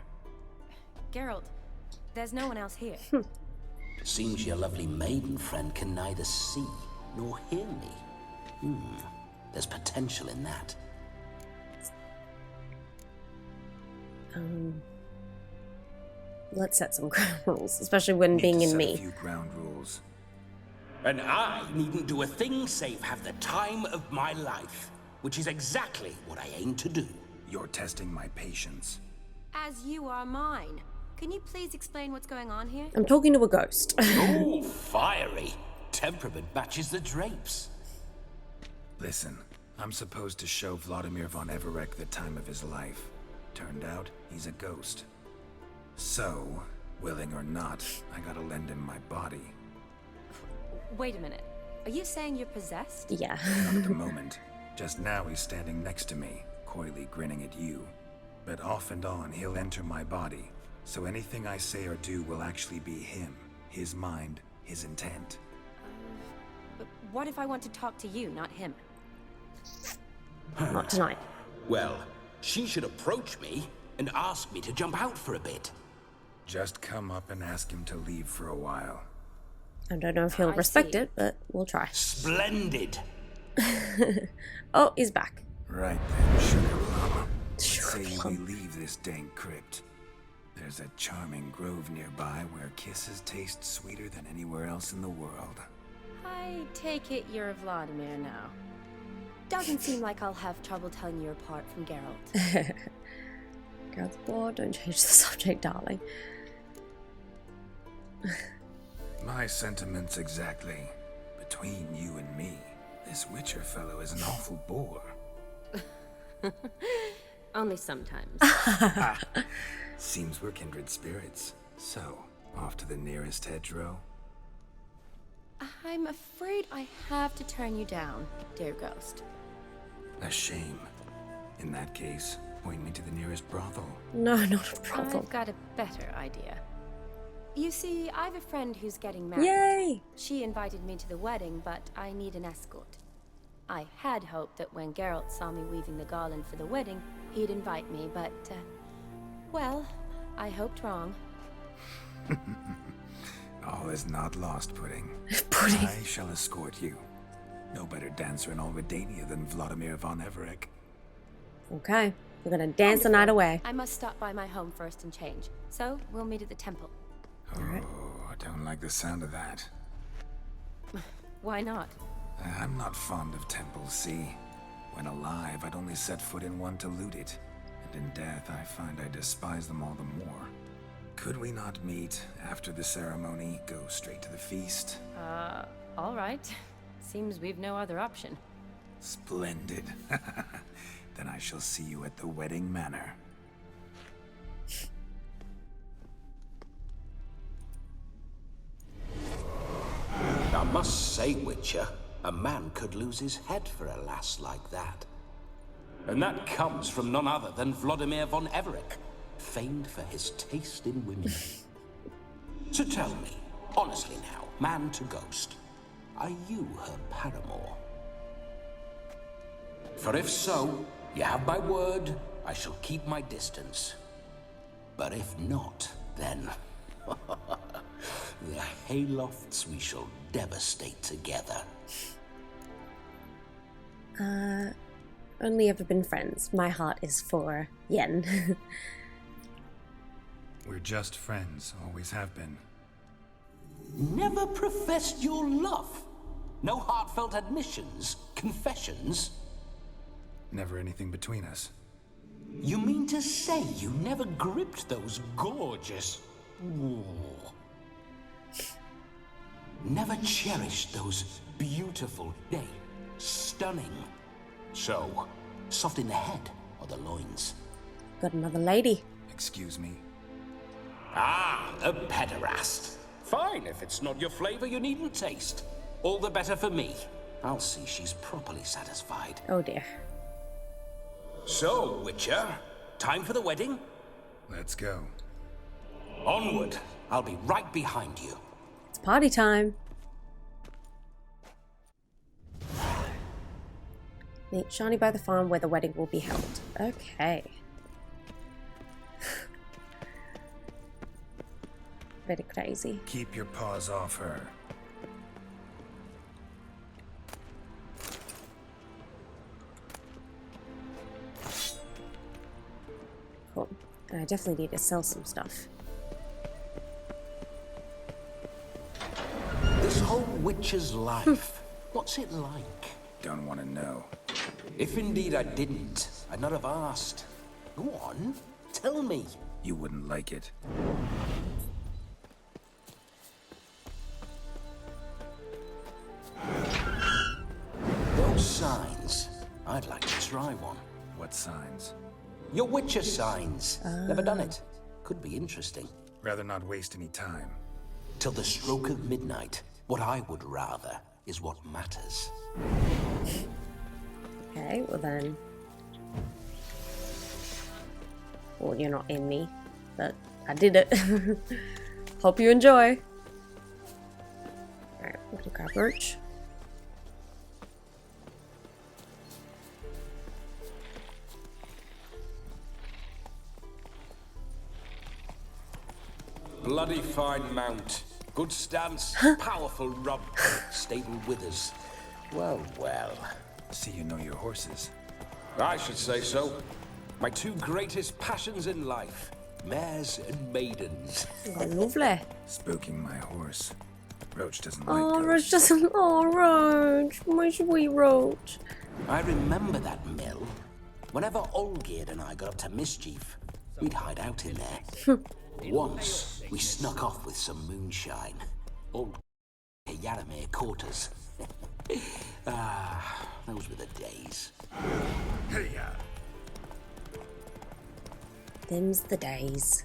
Geralt, there's no one else here. Seems your lovely maiden friend can neither see nor hear me. There's potential in that. Let's set some ground rules, especially when Need being to in set me. a few ground rules. And I needn't do a thing save have the time of my life, which is exactly what I aim to do. You're testing my patience. As you are mine. Can you please explain what's going on here? I'm talking to a ghost. Ooh, fiery. Temperament matches the drapes. Listen, I'm supposed to show Vlodimir von Everec the time of his life. Turned out, he's a ghost. So, willing or not, I gotta lend him my body. Wait a minute. Are you saying you're possessed? Yeah. Not at the moment. Just now he's standing next to me, coyly grinning at you. But off and on, he'll enter my body. So anything I say or do will actually be him. His mind, his intent. But what if I want to talk to you, not him? Not tonight. Well, she should approach me and ask me to jump out for a bit. Just come up and ask him to leave for a while. I don't know if he'll I respect see. it, but we'll try. Splendid. Oh, he's back. Right then, Sugar Plum. Sugar Say we Plum. leave this dank crypt. There's a charming grove nearby where kisses taste sweeter than anywhere else in the world. I take it you're Vlodimir now. Doesn't seem like I'll have trouble telling you apart from Geralt. Girls, boy, don't change the subject, darling. My sentiments exactly. Between you and me, this Witcher fellow is an awful bore. Only sometimes. Seems we're kindred spirits. So, off to the nearest hedgerow? I'm afraid I have to turn you down, dear ghost. A shame. In that case, point me to the nearest brothel. No, not a brothel. I've got a better idea. You see, I've a friend who's getting married. Yay! She invited me to the wedding, but I need an escort. I had hoped that when Geralt saw me weaving the garland for the wedding, he'd invite me, but, well, I hoped wrong. All is not lost, Pudding. Pudding. I shall escort you. No better dancer in all Redania than Vlodimir von Everec. Okay, we're gonna dance the night away. I must stop by my home first and change, so we'll meet at the temple. Oh, I don't like the sound of that. Why not? I'm not fond of temples, see? When alive, I'd only set foot in one to loot it. And in death, I find I despise them all the more. Could we not meet after the ceremony, go straight to the feast? All right. Seems we've no other option. Splendid. Then I shall see you at the wedding manor. I must say, Witcher, a man could lose his head for a lass like that. And that comes from none other than Vlodimir von Everec, famed for his taste in women. So tell me, honestly now, man to ghost, are you her paramour? For if so, you have my word, I shall keep my distance. But if not, then the haylofts we shall devastate together. Only ever been friends. My heart is for Yen. We're just friends, always have been. Never professed your love? No heartfelt admissions, confessions? Never anything between us. You mean to say you never gripped those gorgeous... Ooh. Never cherished those beautiful, nay, stunning... So, soft in the head or the loins? Got another lady. Excuse me? Ah, a pederast. Fine, if it's not your flavor, you needn't taste. All the better for me. I'll see she's properly satisfied. Oh dear. So, Witcher, time for the wedding? Let's go. Onward. I'll be right behind you. It's party time. Meet Shani by the farm where the wedding will be held. Okay. Very crazy. Keep your paws off her. Cool. And I definitely need to sell some stuff. This whole witcher's life, what's it like? Don't want to know. If indeed I didn't, I'd not have asked. Go on, tell me. You wouldn't like it. Those signs, I'd like to try one. What signs? Your witcher signs. Never done it. Could be interesting. Rather not waste any time. Till the stroke of midnight, what I would rather is what matters. Okay, well then. Well, you're not in me, but I did it. Hope you enjoy. Alright, we're gonna grab merch. Bloody fine mount. Good stance, powerful rub, stable withers. Well, well. See, you know your horses. I should say so. My two greatest passions in life. Mares and maidens. Oh, lovely. Spooking my horse. Roach doesn't like Oh, ghosts. Roach doesn't. Oh, Roach. My sweet Roach. I remember that mill. Whenever Olgierd and I got up to mischief, we'd hide out in there. Once, we snuck off with some moonshine. Old Yaramir caught us. Those were the days. Hey-ya. Them's the days.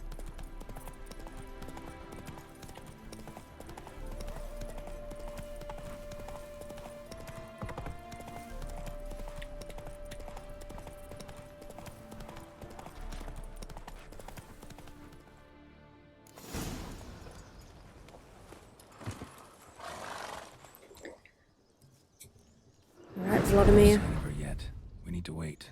Alright, Vlodimir. It's not over yet. We need to wait.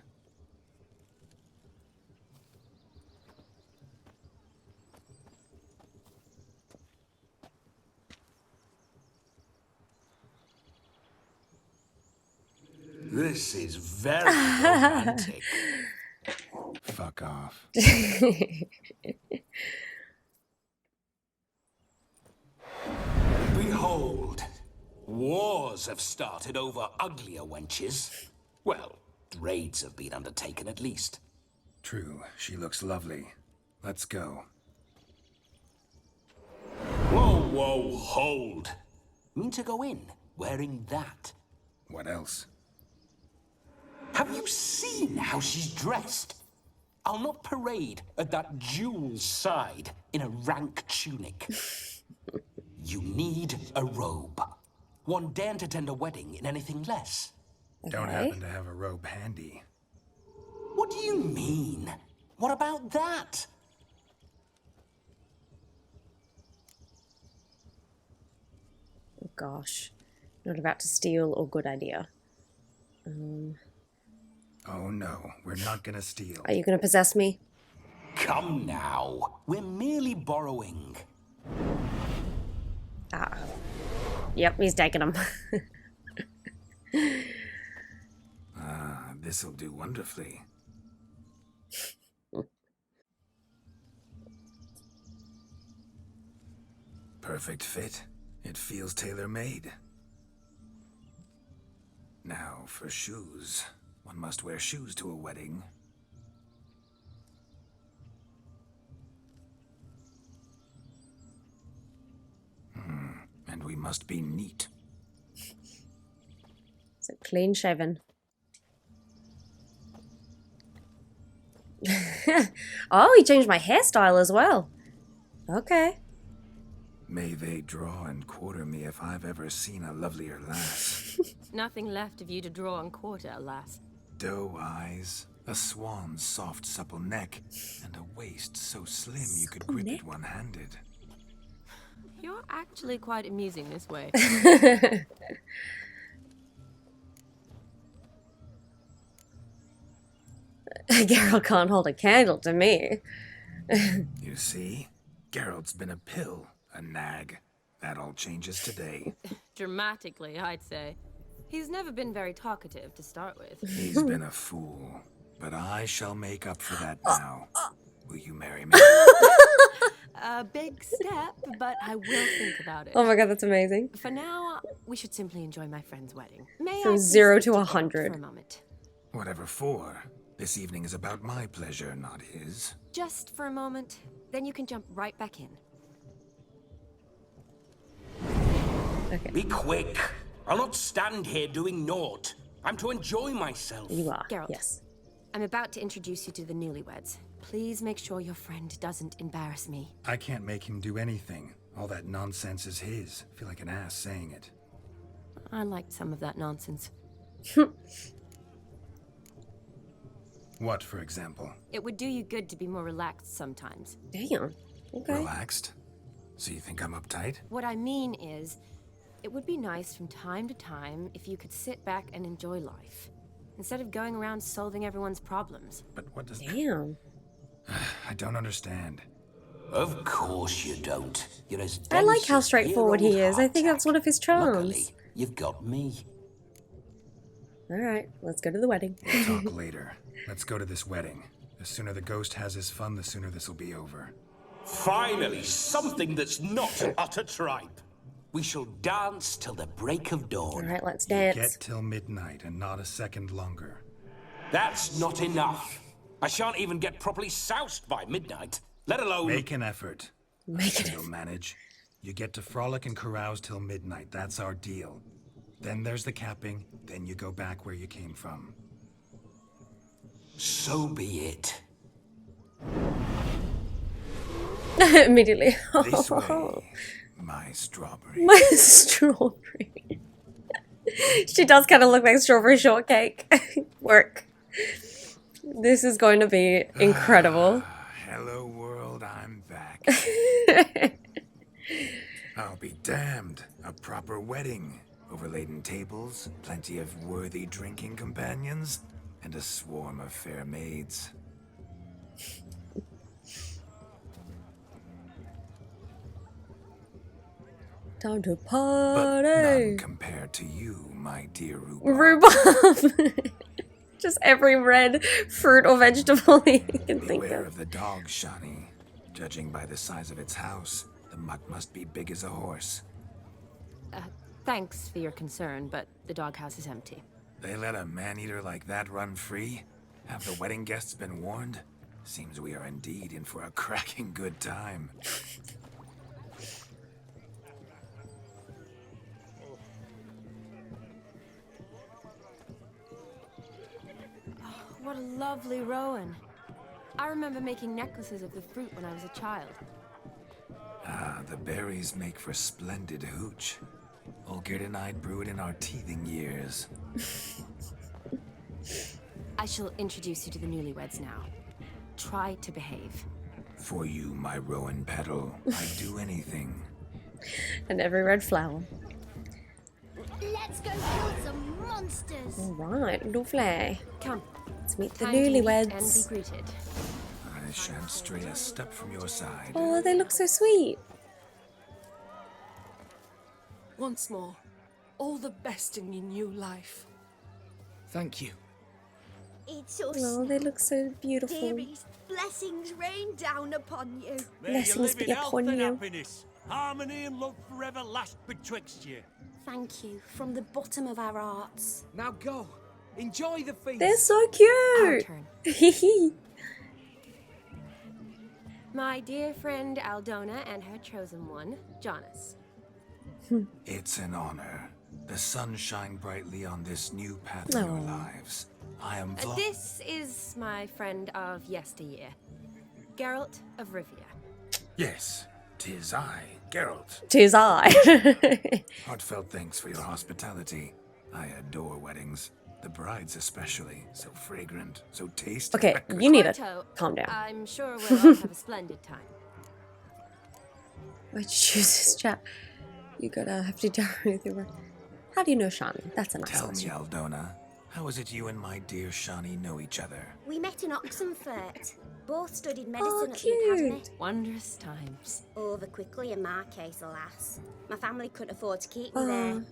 This is very romantic. Fuck off. Behold, wars have started over uglier wenches. Well, raids have been undertaken at least. True, she looks lovely. Let's go. Whoa, whoa, hold. Mean to go in wearing that? What else? Have you seen how she's dressed? I'll not parade at that jewel's side in a rank tunic. You need a robe. One daren't attend a wedding in anything less. Don't happen to have a robe handy. What do you mean? What about that? Oh gosh. Not about to steal or good idea. Oh no, we're not gonna steal. Are you gonna possess me? Come now. We're merely borrowing. Yep, he's taking them. This'll do wonderfully. Perfect fit. It feels tailor-made. Now, for shoes. One must wear shoes to a wedding. And we must be neat. So clean shaven. Oh, he changed my hairstyle as well. Okay. May they draw and quarter me if I've ever seen a lovelier lass. Nothing left of you to draw and quarter, alas. Doe eyes, a swan's soft supple neck, and a waist so slim you could grip it one-handed. You're actually quite amusing this way. Geralt can't hold a candle to me. You see? Geralt's been a pill, a nag. That all changes today. Dramatically, I'd say. He's never been very talkative to start with. He's been a fool, but I shall make up for that now. Will you marry me? A big step, but I will think about it. Oh my god, that's amazing. For now, we should simply enjoy my friend's wedding. May I From please 0 speak to Geralt 100. for a moment? Whatever for. This evening is about my pleasure, not his. Just for a moment, then you can jump right back in. Okay. Be quick. I'll not stand here doing naught. I'm to enjoy myself. You are. Geralt. Yes. I'm about to introduce you to the newlyweds. Please make sure your friend doesn't embarrass me. I can't make him do anything. All that nonsense is his. I feel like an ass saying it. I liked some of that nonsense. What, for example? It would do you good to be more relaxed sometimes. Damn. Okay. Relaxed? So you think I'm uptight? What I mean is, it would be nice from time to time if you could sit back and enjoy life, instead of going around solving everyone's problems. But what does... Damn. I don't understand. Of course you don't. You're as I like dense how as straightforward he dear is. old I think that's one of his charms. Luckily, you've got me. Alright, let's go to the wedding. We'll talk later. Let's go to this wedding. The sooner the ghost has his fun, the sooner this will be over. Finally, something that's not utter tripe. We shall dance till the break of dawn. Alright, let's dance. Get till midnight and not a second longer. That's not enough. I shan't even get properly soused by midnight, let alone... Make an effort. Make it. You'll manage. You get to frolic and carouse till midnight. That's our deal. Then there's the capping. Then you go back where you came from. So be it. Immediately. This way, my strawberry. My strawberry. She does kind of look like strawberry shortcake. Work. This is going to be incredible. Hello world, I'm back. I'll be damned. A proper wedding. Overladen tables, plenty of worthy drinking companions, and a swarm of fair maids. Time to But party. none compared to you, my dear Rhubarb. Rhubarb. Just every red fruit or vegetable you can think Beware of. of the dog, Shani. Judging by the size of its house, the mutt must be big as a horse. Thanks for your concern, but the doghouse is empty. They let a man-eater like that run free? Have the wedding guests been warned? Seems we are indeed in for a cracking good time. What a lovely rowan. I remember making necklaces of the fruit when I was a child. Ah, the berries make for splendid hooch. Olgierd and I brewed in our teething years. I shall introduce you to the newlyweds now. Try to behave. For you, my rowan petal, I'd do anything. And every red flower. Let's go kill some monsters. Alright, lovely. Come. Let's meet the Time to meet newlyweds. and be greeted. I shan't stray a step from your side. Oh, they look so sweet. Once more, all the best in your new life. Thank you. It's us. Oh, they look so beautiful. Dearies, blessings rain down upon you. Blessings be upon you. Happiness, harmony and love forever last betwixt you. Thank you from the bottom of our hearts. Now go. Enjoy the feast. They're so Our cute. turn. My dear friend Aldona and her chosen one, Jonas. It's an honor. The sun shine brightly on this new path in your lives. I am This is my friend of yesteryear, Geralt of Rivia. Yes, 'tis I, Geralt. 'Tis I. Heartfelt thanks for your hospitality. I adore weddings. The brides especially. So fragrant, so tasty. Okay, you need to Quito, calm down. I'm sure we'll all have a splendid time. Why'd you choose this chat? You gotta have to tell me through. How do you know Shani? That's a nice Tell me, question. Aldona, how is it you and my dear Shani know each other? We met in Oxenfurt. Both studied Oh, medicine at the academy. cute. Wondrous times. Over quickly in my case, alas. My family couldn't afford to keep me Oh. there.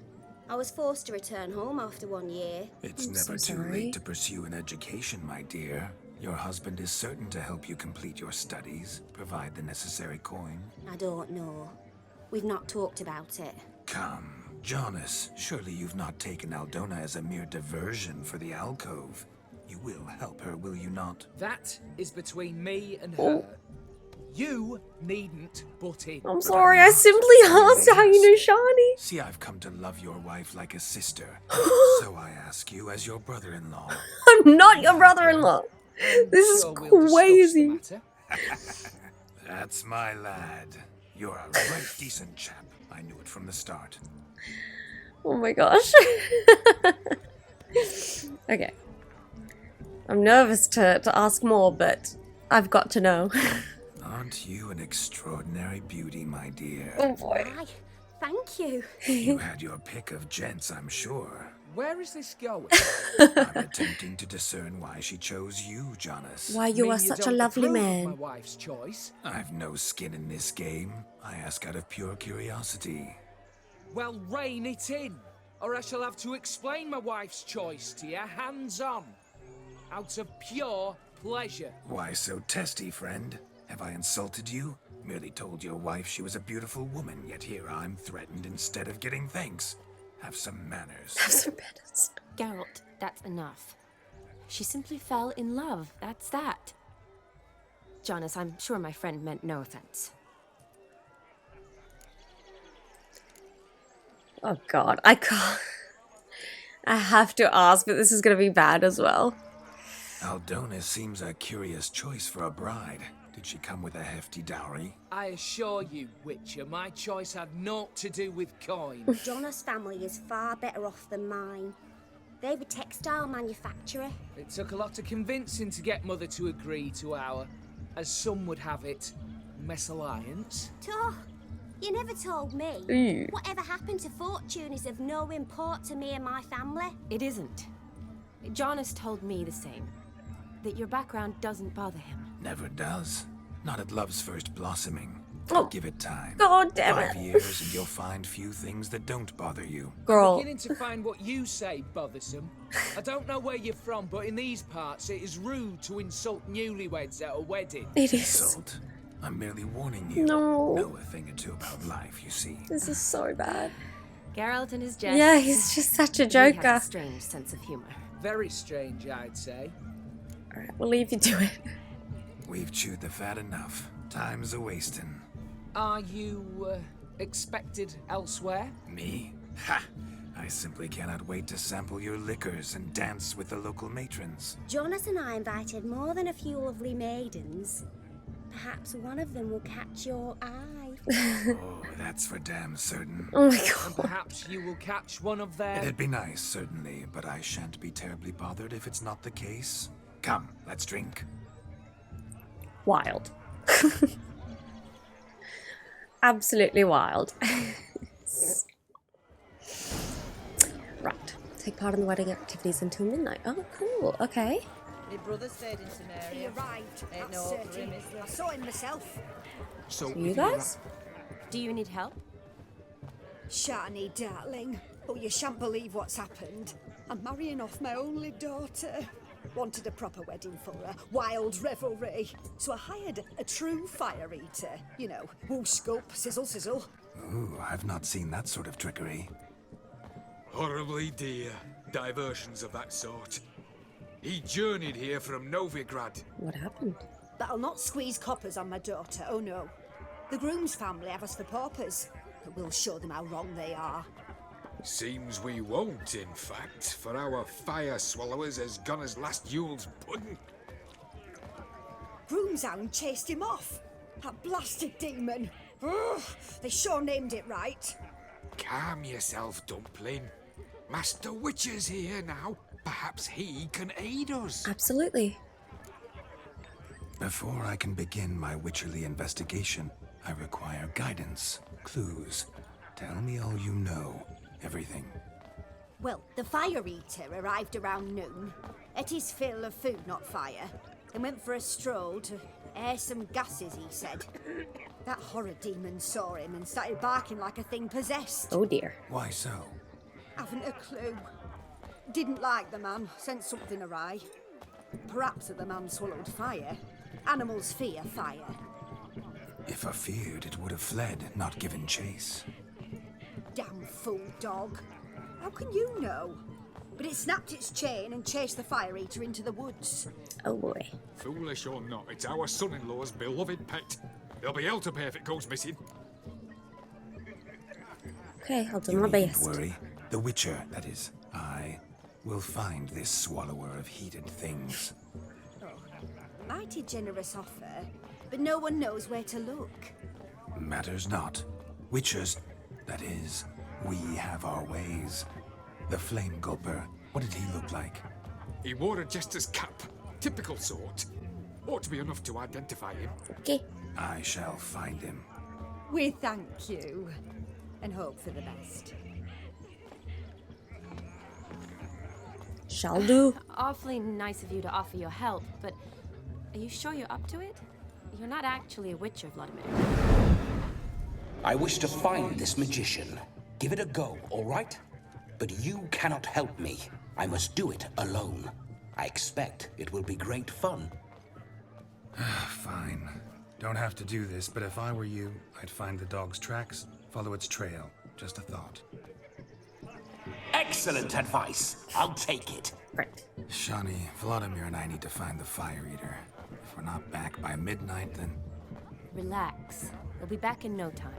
I was forced to return home after 1 year. It's I'm never so too sorry. late to pursue an education, my dear. Your husband is certain to help you complete your studies, provide the necessary coin. I don't know. We've not talked about it. Come, Jonas, surely you've not taken Aldona as a mere diversion for the alcove. You will help her, will you not? That is between me and her. You needn't butt in. I'm sorry, I simply asked how you know Shani. See, I've come to love your wife like a sister. So I ask you as your brother-in-law. I'm not your brother-in-law. This is crazy. That's my lad. You're a right decent chap. I knew it from the start. Oh my gosh. Okay. I'm nervous to ask more, but I've got to know. Aren't you an extraordinary beauty, my dear? Oh boy. Why, thank you. You had your pick of gents, I'm sure. Where is this going? I'm attempting to discern why she chose you, Jonas. Why you are such a lovely man. My wife's choice. I've no skin in this game. I ask out of pure curiosity. Well, rein it in, or I shall have to explain my wife's choice to you hands-on. Out of pure pleasure. Why so testy, friend? Have I insulted you? Merely told your wife she was a beautiful woman, yet here I'm threatened instead of getting thanks. Have some manners. Have some manners. Geralt, that's enough. She simply fell in love, that's that. Jonas, I'm sure my friend meant no offense. Oh god, I can't. I have to ask, but this is going to be bad as well. Aldona seems a curious choice for a bride. Did she come with a hefty dowry? I assure you, Witcher, my choice had naught to do with coin. Jonas' family is far better off than mine. They're a textile manufacturer. It took a lot of convincing to get Mother to agree to our, as some would have it, mesalliance. You never told me. Ew. Whatever happened to fortune is of no import to me and my family. It isn't. Jonas told me the same. That your background doesn't bother him. Never does. Not at love's first blossoming. Oh. Give it time. God damn it. 5 years and you'll find few things that don't bother you. Girl. I'm beginning to find what you say bothersome. I don't know where you're from, but in these parts it is rude to insult newlyweds at a wedding. It is. Insult? I'm merely warning you. No. Know a thing or two about life, you see. This is so bad. Geralt and his jests. Yeah, he's just such a He joker. has a strange sense of humor. Very strange, I'd say. Alright, we'll leave you to it. We've chewed the fat enough. Time's a-wasting. Are you, expected elsewhere? Me? Ha! I simply cannot wait to sample your liquors and dance with the local matrons. Jonas and I invited more than a few lovely maidens. Perhaps one of them will catch your eye. Oh, that's for damn certain. Oh my And god. perhaps you will catch one of their... It'd be nice, certainly, but I shan't be terribly bothered if it's not the case. Come, let's drink. Wild. Absolutely wild. Right. Take part in the wedding activities until midnight. Oh, cool. Okay. My brother stayed in Samaria. He arrived. Ain't That's no hope for certain. him, is there? I saw him myself. So You guys? Do you need help? Shani, darling. Oh, you shan't believe what's happened. I'm marrying off my only daughter. Wanted a proper wedding for her. Wild revelry. So I hired a true fire eater. You know, whoosh, scope, sizzle, sizzle. Ooh, I've not seen that sort of trickery. Horribly dear diversions of that sort. He journeyed here from Novigrad. What happened? But I'll not squeeze coppers on my daughter, oh no. The groom's family have us for paupers, but we'll show them how wrong they are. Seems we won't, in fact, for our fire swallowers has gone as last Yule's pudding. Groomshound chased him off. That blasted demon. Ugh, they sure named it right. Calm yourself, Dumpling. Master Witcher's here now. Perhaps he can aid us. Absolutely. Before I can begin my witcherly investigation, I require guidance, clues. Tell me all you know. Everything. Well, the fire eater arrived around noon. Ate his fill of food, not fire. And went for a stroll to air some gases, he said. That horror demon saw him and started barking like a thing possessed. Oh dear. Why so? Haven't a clue. Didn't like the man, sent something awry. Perhaps the man swallowed fire. Animals fear fire. If I feared, it would have fled, not given chase. Damn fool dog. How can you know? But it snapped its chain and chased the fire eater into the woods. Oh boy. Foolish or not, it's our son-in-law's beloved pet. There'll be hell to pay if it goes missing. Okay, I'll do my best. Don't worry. The Witcher, that is, I, will find this swallower of heated things. Oh, mighty generous offer, but no one knows where to look. Matters not. Witchers, that is, we have our ways. The Flame Gulper, what did he look like? He wore a jester's cap. Typical sort. Ought to be enough to identify him. Okay. I shall find him. We thank you, and hope for the best. Shall do. Awfully nice of you to offer your help, but are you sure you're up to it? You're not actually a witcher, Vlodimir. I wish to find this magician. Give it a go, all right? But you cannot help me. I must do it alone. I expect it will be great fun. Fine. Don't have to do this, but if I were you, I'd find the dog's tracks, follow its trail. Just a thought. Excellent advice. I'll take it. Right. Shani, Vlodimir and I need to find the fire eater. If we're not back by midnight, then... Relax. We'll be back in no time.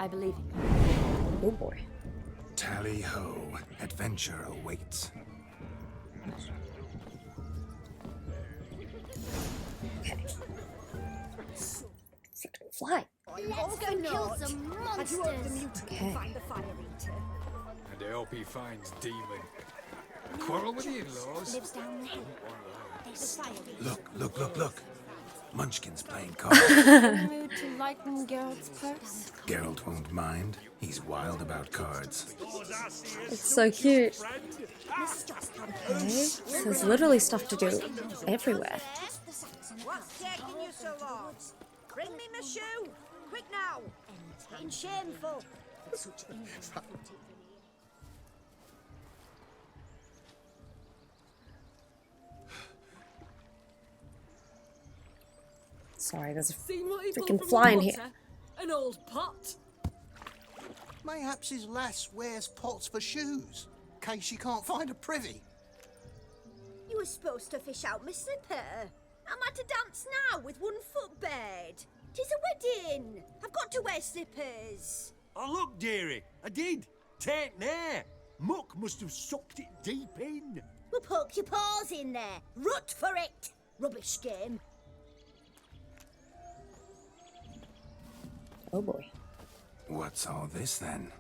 I believe in you. Oh boy. Tally-ho. Adventure awaits. Okay. Fly. Let's go kill some monsters. Okay. Find the fire eater. And I hope he finds Demon. Quarrel with the in-laws. Lives down the hill. There's the fire eater. Look. Munchkin's playing cards. Mood to lighten Geralt's purse? Geralt won't mind. He's wild about cards. It's so cute. Okay. So there's literally stuff to do everywhere. What's taking you so long? Bring me my shoe! Quick now! It's getting shameful. Sorry, there's a Seen what he pulled freaking from fly the in here. water? An old pot. Mayhaps his lass wears pots for shoes, in case she can't find a privy. You were supposed to fish out my slipper. I'm at a dance now with 1 foot bared. 'Tis a wedding. I've got to wear slippers. Oh, look, dearie, I did. Take there. Muck must have sucked it deep in. Well, poke your paws in there. Rut for it. Rubbish game. Oh boy. What's all this then?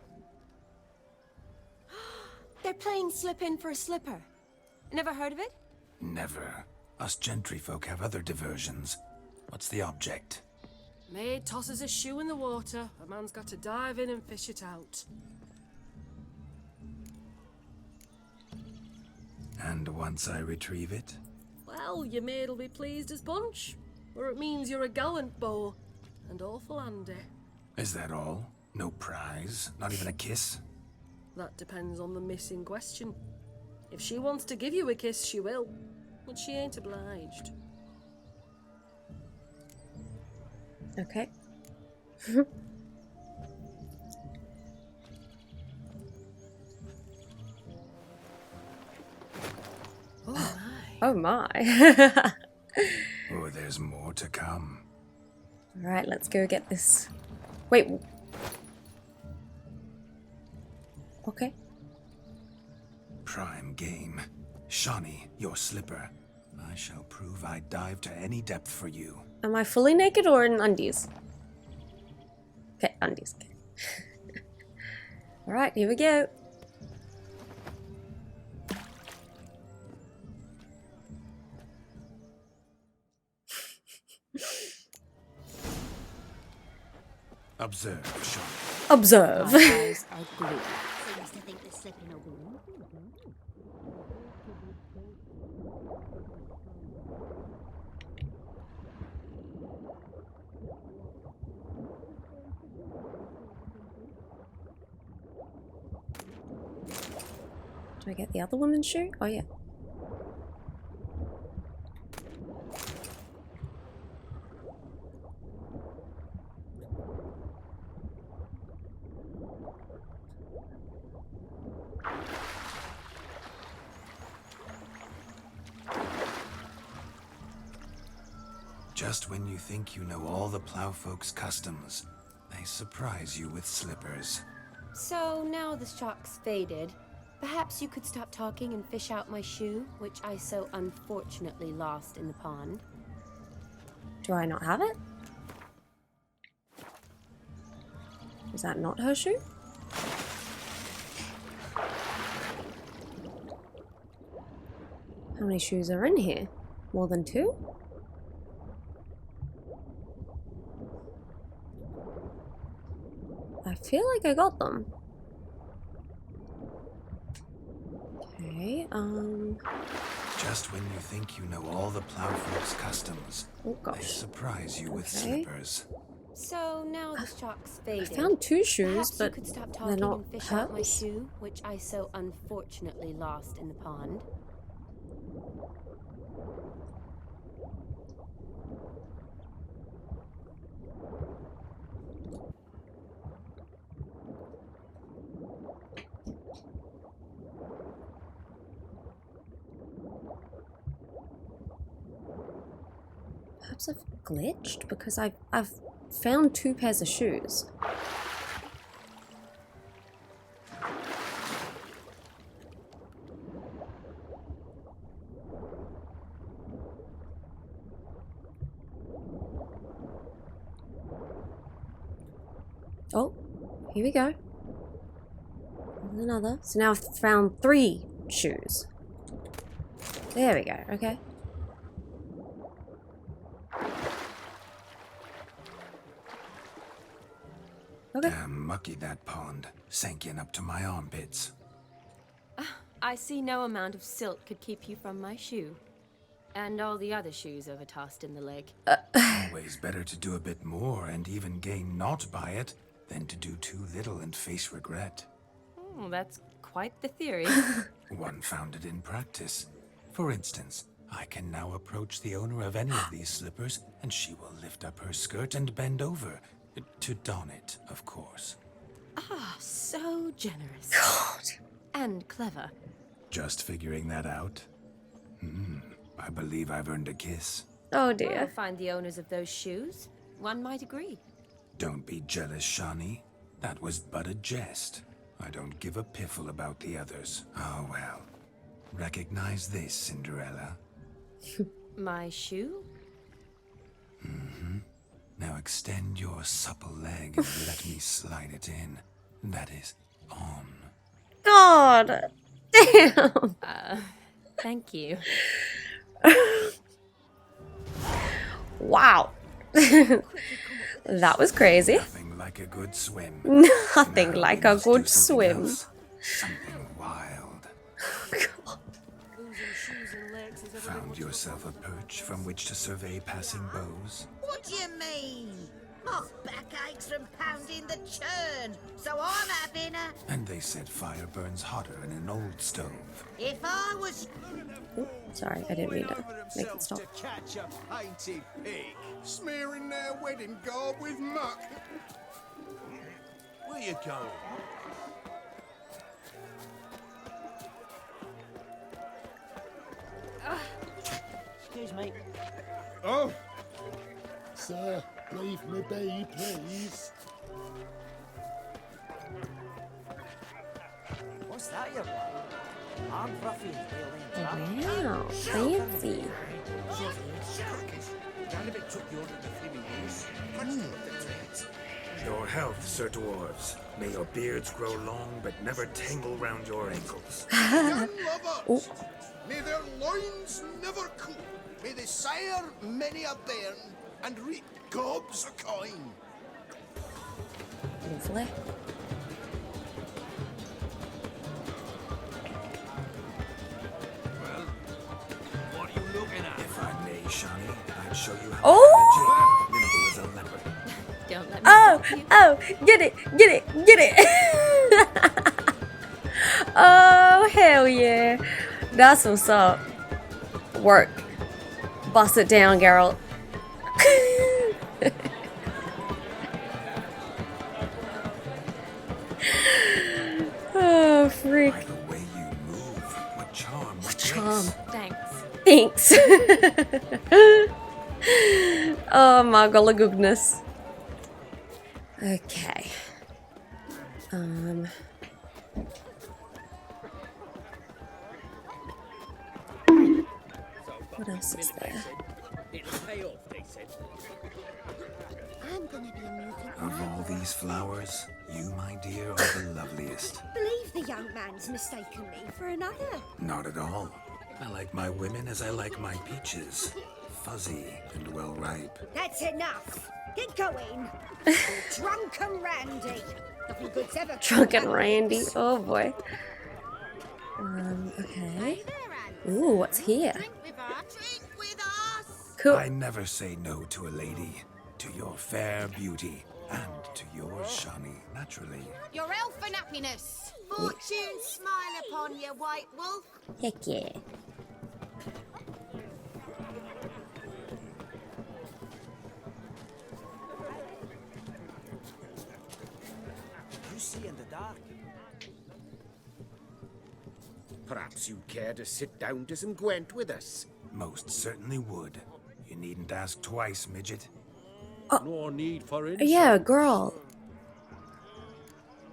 They're playing slip in for a slipper. Never heard of it? Never. Us gentry folk have other diversions. What's the object? Maid tosses a shoe in the water. A man's got to dive in and fish it out. And once I retrieve it? Well, your maid'll be pleased as punch. Or it means you're a gallant beau. And awful handy. Is that all? No prize? Not even a kiss? That depends on the miss in question. If she wants to give you a kiss, she will. But she ain't obliged. Okay. Oh my. Oh my. Oh, there's more to come. Alright, let's go get this. Wait. Okay. Prime game. Shani, your slipper. I shall prove I dive to any depth for you. Am I fully naked or in undies? Okay, undies. Okay. Alright, here we go. Observe, Shani. Observe. So used to think the slipping will be Do I get the other woman's shoe? Oh yeah. Just when you think you know all the plowfolk's customs, they surprise you with slippers. So now the shock's faded. Perhaps you could stop talking and fish out my shoe, which I so unfortunately lost in the pond. Do I not have it? Is that not her shoe? How many shoes are in here? More than 2? I feel like I got them. Okay, Just when you think you know all the plowfolk's customs, oh gosh. they surprise you with slippers. So now the shock's faded. I found 2 shoes, Perhaps but you could stop they're talking not and fish out my hers. shoe, which I so unfortunately lost in the pond. Perhaps I've glitched because I've found 2 pairs of shoes. Oh, here we go. There's another. So now I've found 3 shoes. There we go, okay. Okay. Damn mucky that pond, sank in up to my armpits. I see no amount of silt could keep you from my shoe. And all the other shoes overtossed in the lake. Always better to do a bit more and even gain naught by it than to do too little and face regret. Oh, that's quite the theory. One founded in practice. For instance, I can now approach the owner of any of these slippers and she will lift up her skirt and bend over. To don it, of course. Ah, so generous. God. And clever. Just figuring that out? I believe I've earned a kiss. Oh dear. I'll find the owners of those shoes. One might agree. Don't be jealous, Shani. That was but a jest. I don't give a piffle about the others. Oh well. Recognize this, Cinderella. My shoe? Now extend your supple leg and let me slide it in. That is, on. God! Damn! Thank you. Wow. That was crazy. Nothing like a good swim. Nothing Now like we a must do good something swim. else. Something wild. Found yourself a perch from which to survey passing beaux? What do you mean? My back aches from pounding the churn, so I'm having a... And they said fire burns hotter in an old stove. If I was... Ooh, sorry, I didn't mean to make it stop. To catch a painted pig, smearing their wedding garb with muck. Where you going? Excuse me. Oh! Sir, leave me be, please. What's that you want? I'm Ruffy and feeling Wow, fancy. Your health, Sir Dwarves. May your beards grow long but never tangle round your ankles. Young lovers, may their loins never cool. May they sire many a bairn and reap gobs of coin. Lovely. What are you looking at? If I may, Shani, I'd show you how Oh! nimble as a leopard. Don't let me Oh! stop you. Oh! Get it! Get it! Get it! Oh, hell yeah. That's what's up. Work. Bust it down, Geralt. Oh, freak. By the way you move, what charm. What charm. Thanks. Thanks. Oh my goodness. Okay. What else is there? I'm gonna be a music Of all these flowers, you, my dear, are the loveliest. Believe the young man's mistaken me for another. Not at all. I like my women as I like my peaches. Fuzzy and well ripe. That's enough. Get going. Drunken Randy. Nothing good's ever Drunken Randy. Oh boy. Okay. Ooh, what's here? Cool. I never say no to a lady. To your fair beauty. And to yours, Shani, naturally. Your elfin happiness. Fortune smile upon you, White Wolf. Heck yeah. You see in the dark. Perhaps you'd care to sit down to some Gwent with us. Most certainly would. You needn't ask twice, midget. No need for it. Yeah, girl.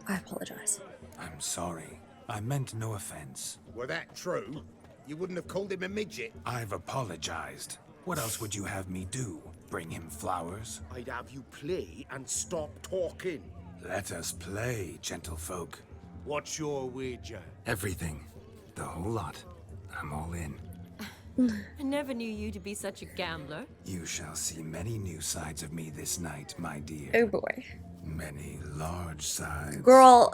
I apologize. I'm sorry. I meant no offense. Were that true, you wouldn't have called him a midget. I've apologized. What else would you have me do? Bring him flowers? I'd have you play and stop talking. Let us play, gentlefolk. What's your wager? Everything. The whole lot. I'm all in. I never knew you to be such a gambler. You shall see many new sides of me this night, my dear. Oh boy. Many large sides. Girl.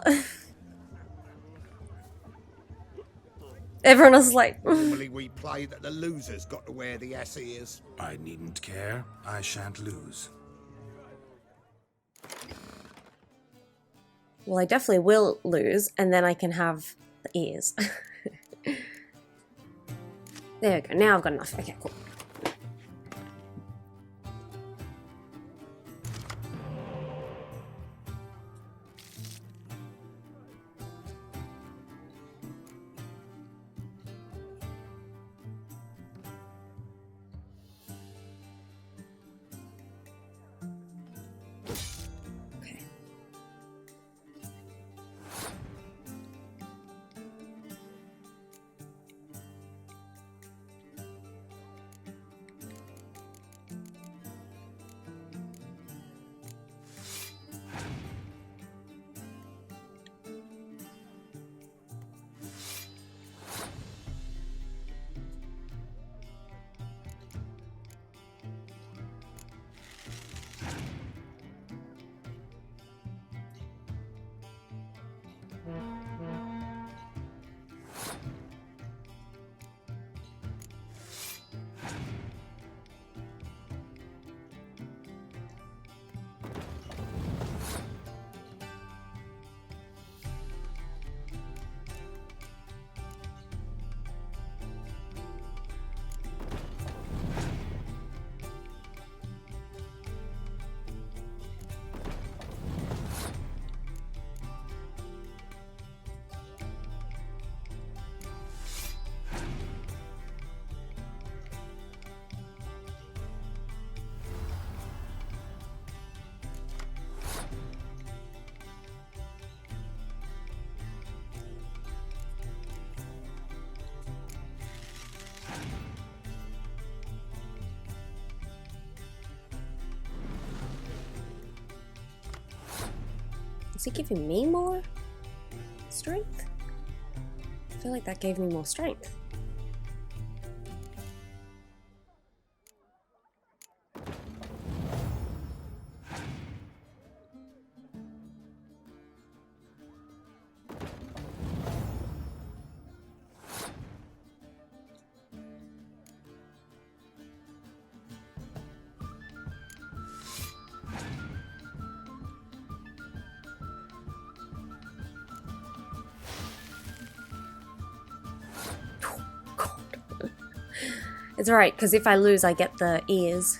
Everyone else is like... Normally we play that the loser's got to wear the ass ears. I needn't care. I shan't lose. Well, I definitely will lose, and then I can have the ears. There we go. Now I've got enough. Okay, cool. Is it giving me more strength? I feel like that gave me more strength. It's alright, because if I lose, I get the ears.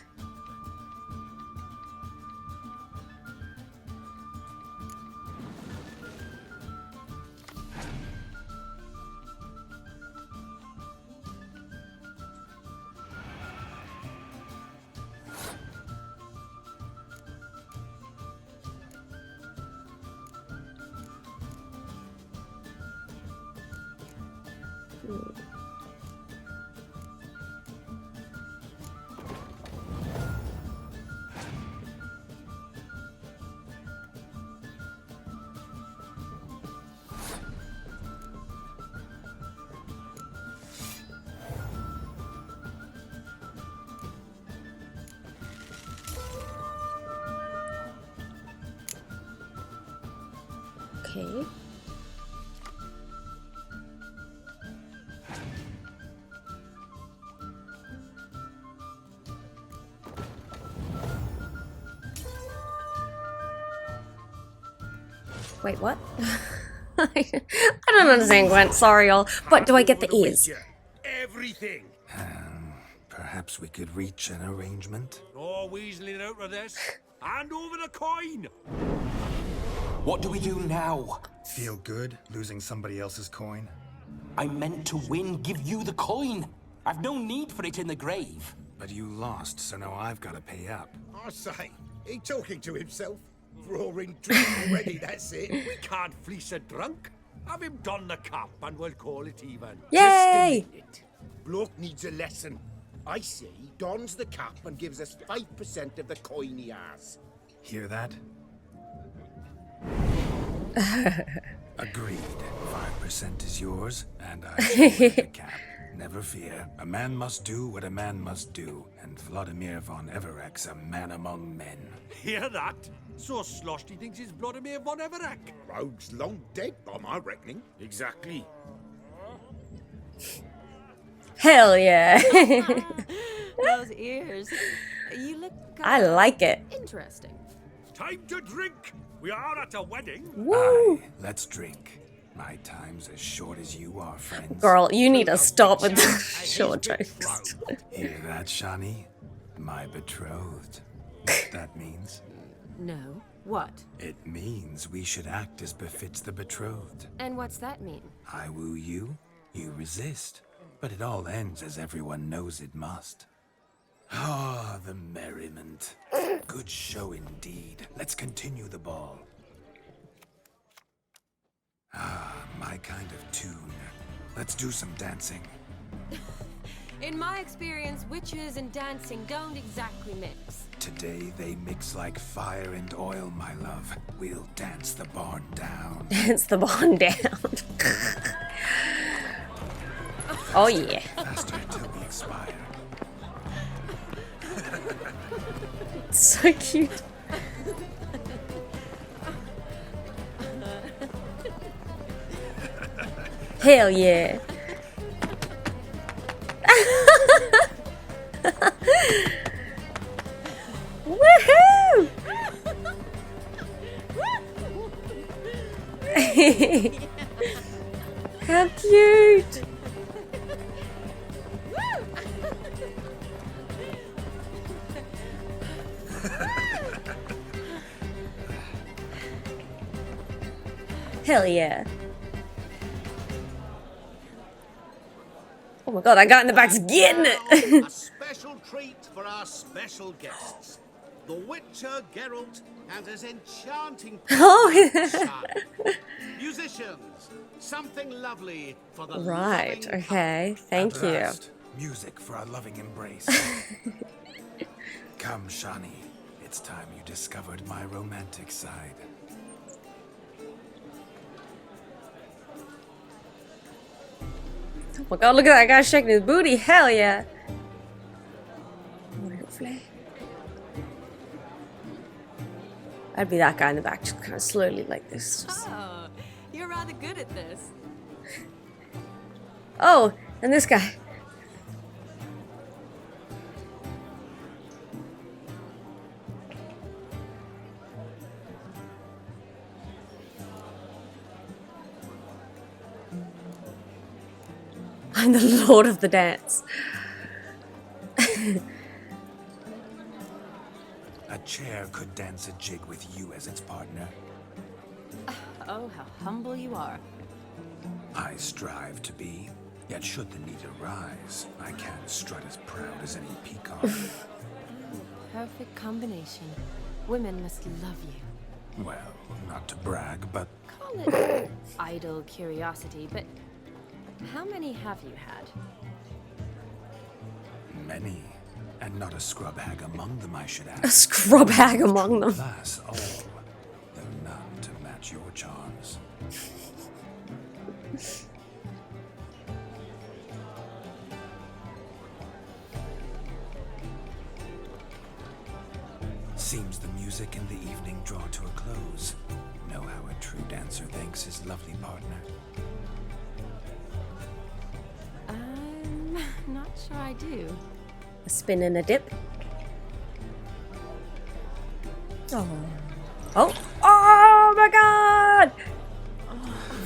Okay. Wait, what? I don't understand, Gwent. Sorry, y'all. But do I get the ears? Everything. Perhaps we could reach an arrangement? No weaseling out of this. Hand over the coin. What do we do now? Feel good losing somebody else's coin? I meant to win, give you the coin. I've no need for it in the grave. But you lost, so now I've got to pay up. I say, he talking to himself. Roaring drunk already, that's it. We can't fleece a drunk. Have him don the cap and we'll call it even. Yay! Just a minute. Bloke needs a lesson. I say he dons the cap and gives us 5% of the coin he has. Hear that? Agreed. 5% is yours, and I shall wear the cap. Never fear. A man must do what a man must do, and Vlodimir von Everek's a man among men. Hear that? So sloshed he thinks he's Vlodimir von Everek. Rogue's long dead by my reckoning. Exactly. Hell yeah. Those ears. You look... I like it. Interesting. Time to drink. We are at a wedding. Woo! Aye, let's drink. My time's as short as you are, friends. Girl, you need to stop with the short jokes. Hear that, Shani? My betrothed. What that means? No. What? It means we should act as befits the betrothed. And what's that mean? I woo you, you resist. But it all ends as everyone knows it must. Ah, the merriment. Good show indeed. Let's continue the ball. Ah, my kind of tune. Let's do some dancing. In my experience, witches and dancing don't exactly mix. Today they mix like fire and oil, my love. We'll dance the barn down. Dance the barn down. Oh yeah. Faster till we expire. So cute. Hell yeah. Woohoo! How cute! Hell yeah. Oh my god, that guy in the back's getting it! A special treat for our special guests. The Witcher Geralt and his enchanting musicians. Something lovely for the Right, loving okay, thank you. Last, music for our loving embrace. Come, Shani. It's time you discovered my romantic side. Oh my god, look at that guy shaking his booty. Hell yeah. I'd be that guy in the back, just kind of slowly like this. Just... Oh, you're rather good at this. Oh, and this guy. I'm the lord of the dance. A chair could dance a jig with you as its partner. Oh, how humble you are. I strive to be, yet should the need arise, I can't strut as proud as any peacock. Perfect combination. Women must love you. Well, not to brag, but... Call it idle curiosity, but How many have you had? Many, and not a scrub hag among them, I should add. A scrub hag among them. Alas, all, though none to match your charms. Seems the music and the evening draw to a close. Know how a true dancer thanks his lovely partner. I'm not sure I do. A spin and a dip. Oh. Oh. Oh my god!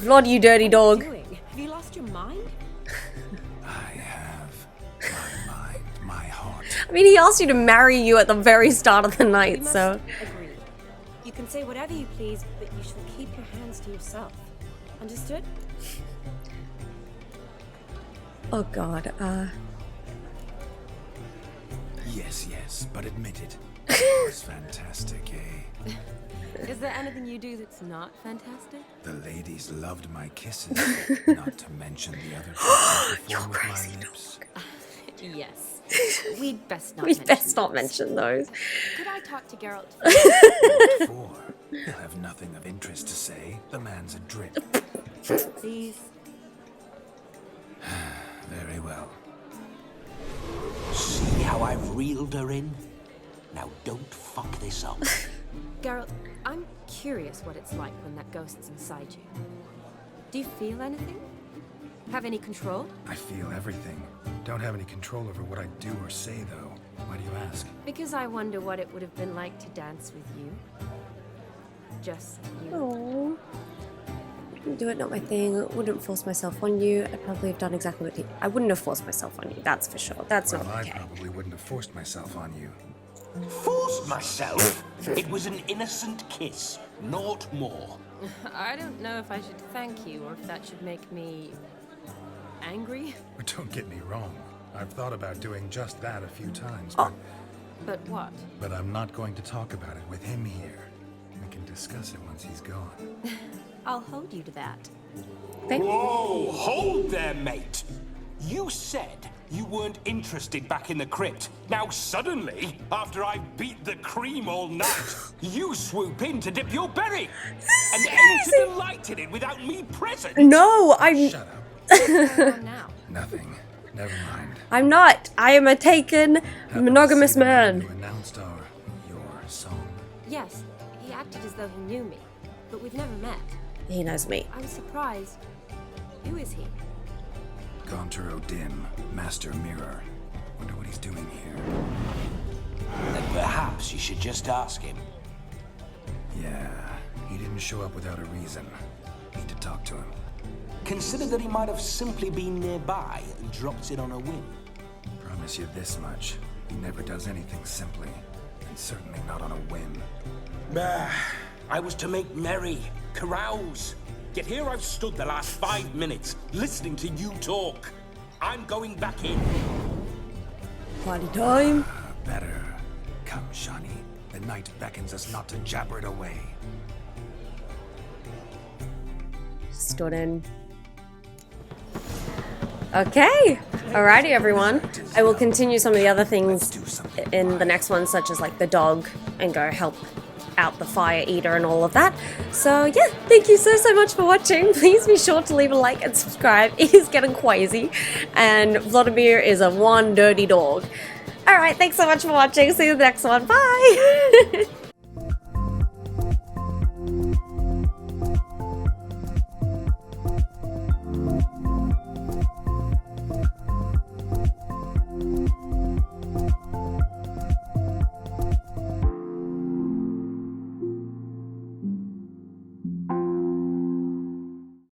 Vlod, you dirty dog. Have you lost your mind? I have my mind, my heart. I mean, he asked you to marry you at the very start of the night, so... Agree. You can say whatever you please, but you shall keep your hands to yourself. Understood? Oh god, Yes, but admit it. It was fantastic, eh? Is there anything you do that's not fantastic? The ladies loved my kisses, not to mention the other kisses with my lips. Yes. We'd best not we'd best not mention those. Could I talk to Geralt? What for? He'll have nothing of interest to say. The man's adrift. Please. Very well. See how I've reeled her in? Now don't fuck this up. Geralt, I'm curious what it's like when that ghost's inside you. Do you feel anything? Have any control? I feel everything. Don't have any control over what I do or say, though. Why do you ask? Because I wonder what it would have been like to dance with you. Just you. Oh. Do it, not my thing. Wouldn't force myself on you. I'd probably have done exactly what I wouldn't have forced myself on you, that's for sure. That's well, not okay. I probably wouldn't have forced myself on you. Forced myself? It was an innocent kiss, naught more. I don't know if I should thank you or if that should make me angry. But don't get me wrong. I've thought about doing just that a few times, But what? But I'm not going to talk about it with him here. We can discuss it once he's gone. I'll hold you to that. Whoa, hold there, mate. You said you weren't interested back in the crypt. Now suddenly, after I've beat the cream all night, you swoop in to dip your berry and aim to delight in it without me present. No, I'm... Shut up. Nothing. Never mind. I'm not. I am a taken, monogamous man. You announced your song. Yes, he acted as though he knew me, but we've never met. He knows me. I was surprised. Who is he? Gonter Dim, Master Mirror. Wonder what he's doing here. Then perhaps you should just ask him. Yeah, he didn't show up without a reason. Need to talk to him. Consider that he might have simply been nearby and dropped it on a whim. Promise you this much. He never does anything simply. And certainly not on a whim. I was to make merry, carouse. Yet here I've stood the last 5 minutes, listening to you talk. I'm going back in. Party time. Better. Come, Shani. The night beckons us not to jabber it away. Stood in. Okay. Alrighty, everyone. I will continue some of the other things in the next one, such as like the dog, and go help out the fire eater and all of that. So yeah, thank you so much for watching. Please be sure to leave a like and subscribe. It is getting crazy, and Vlodimir is a one dirty dog. Alright, thanks so much for watching. See you in the next one. Bye!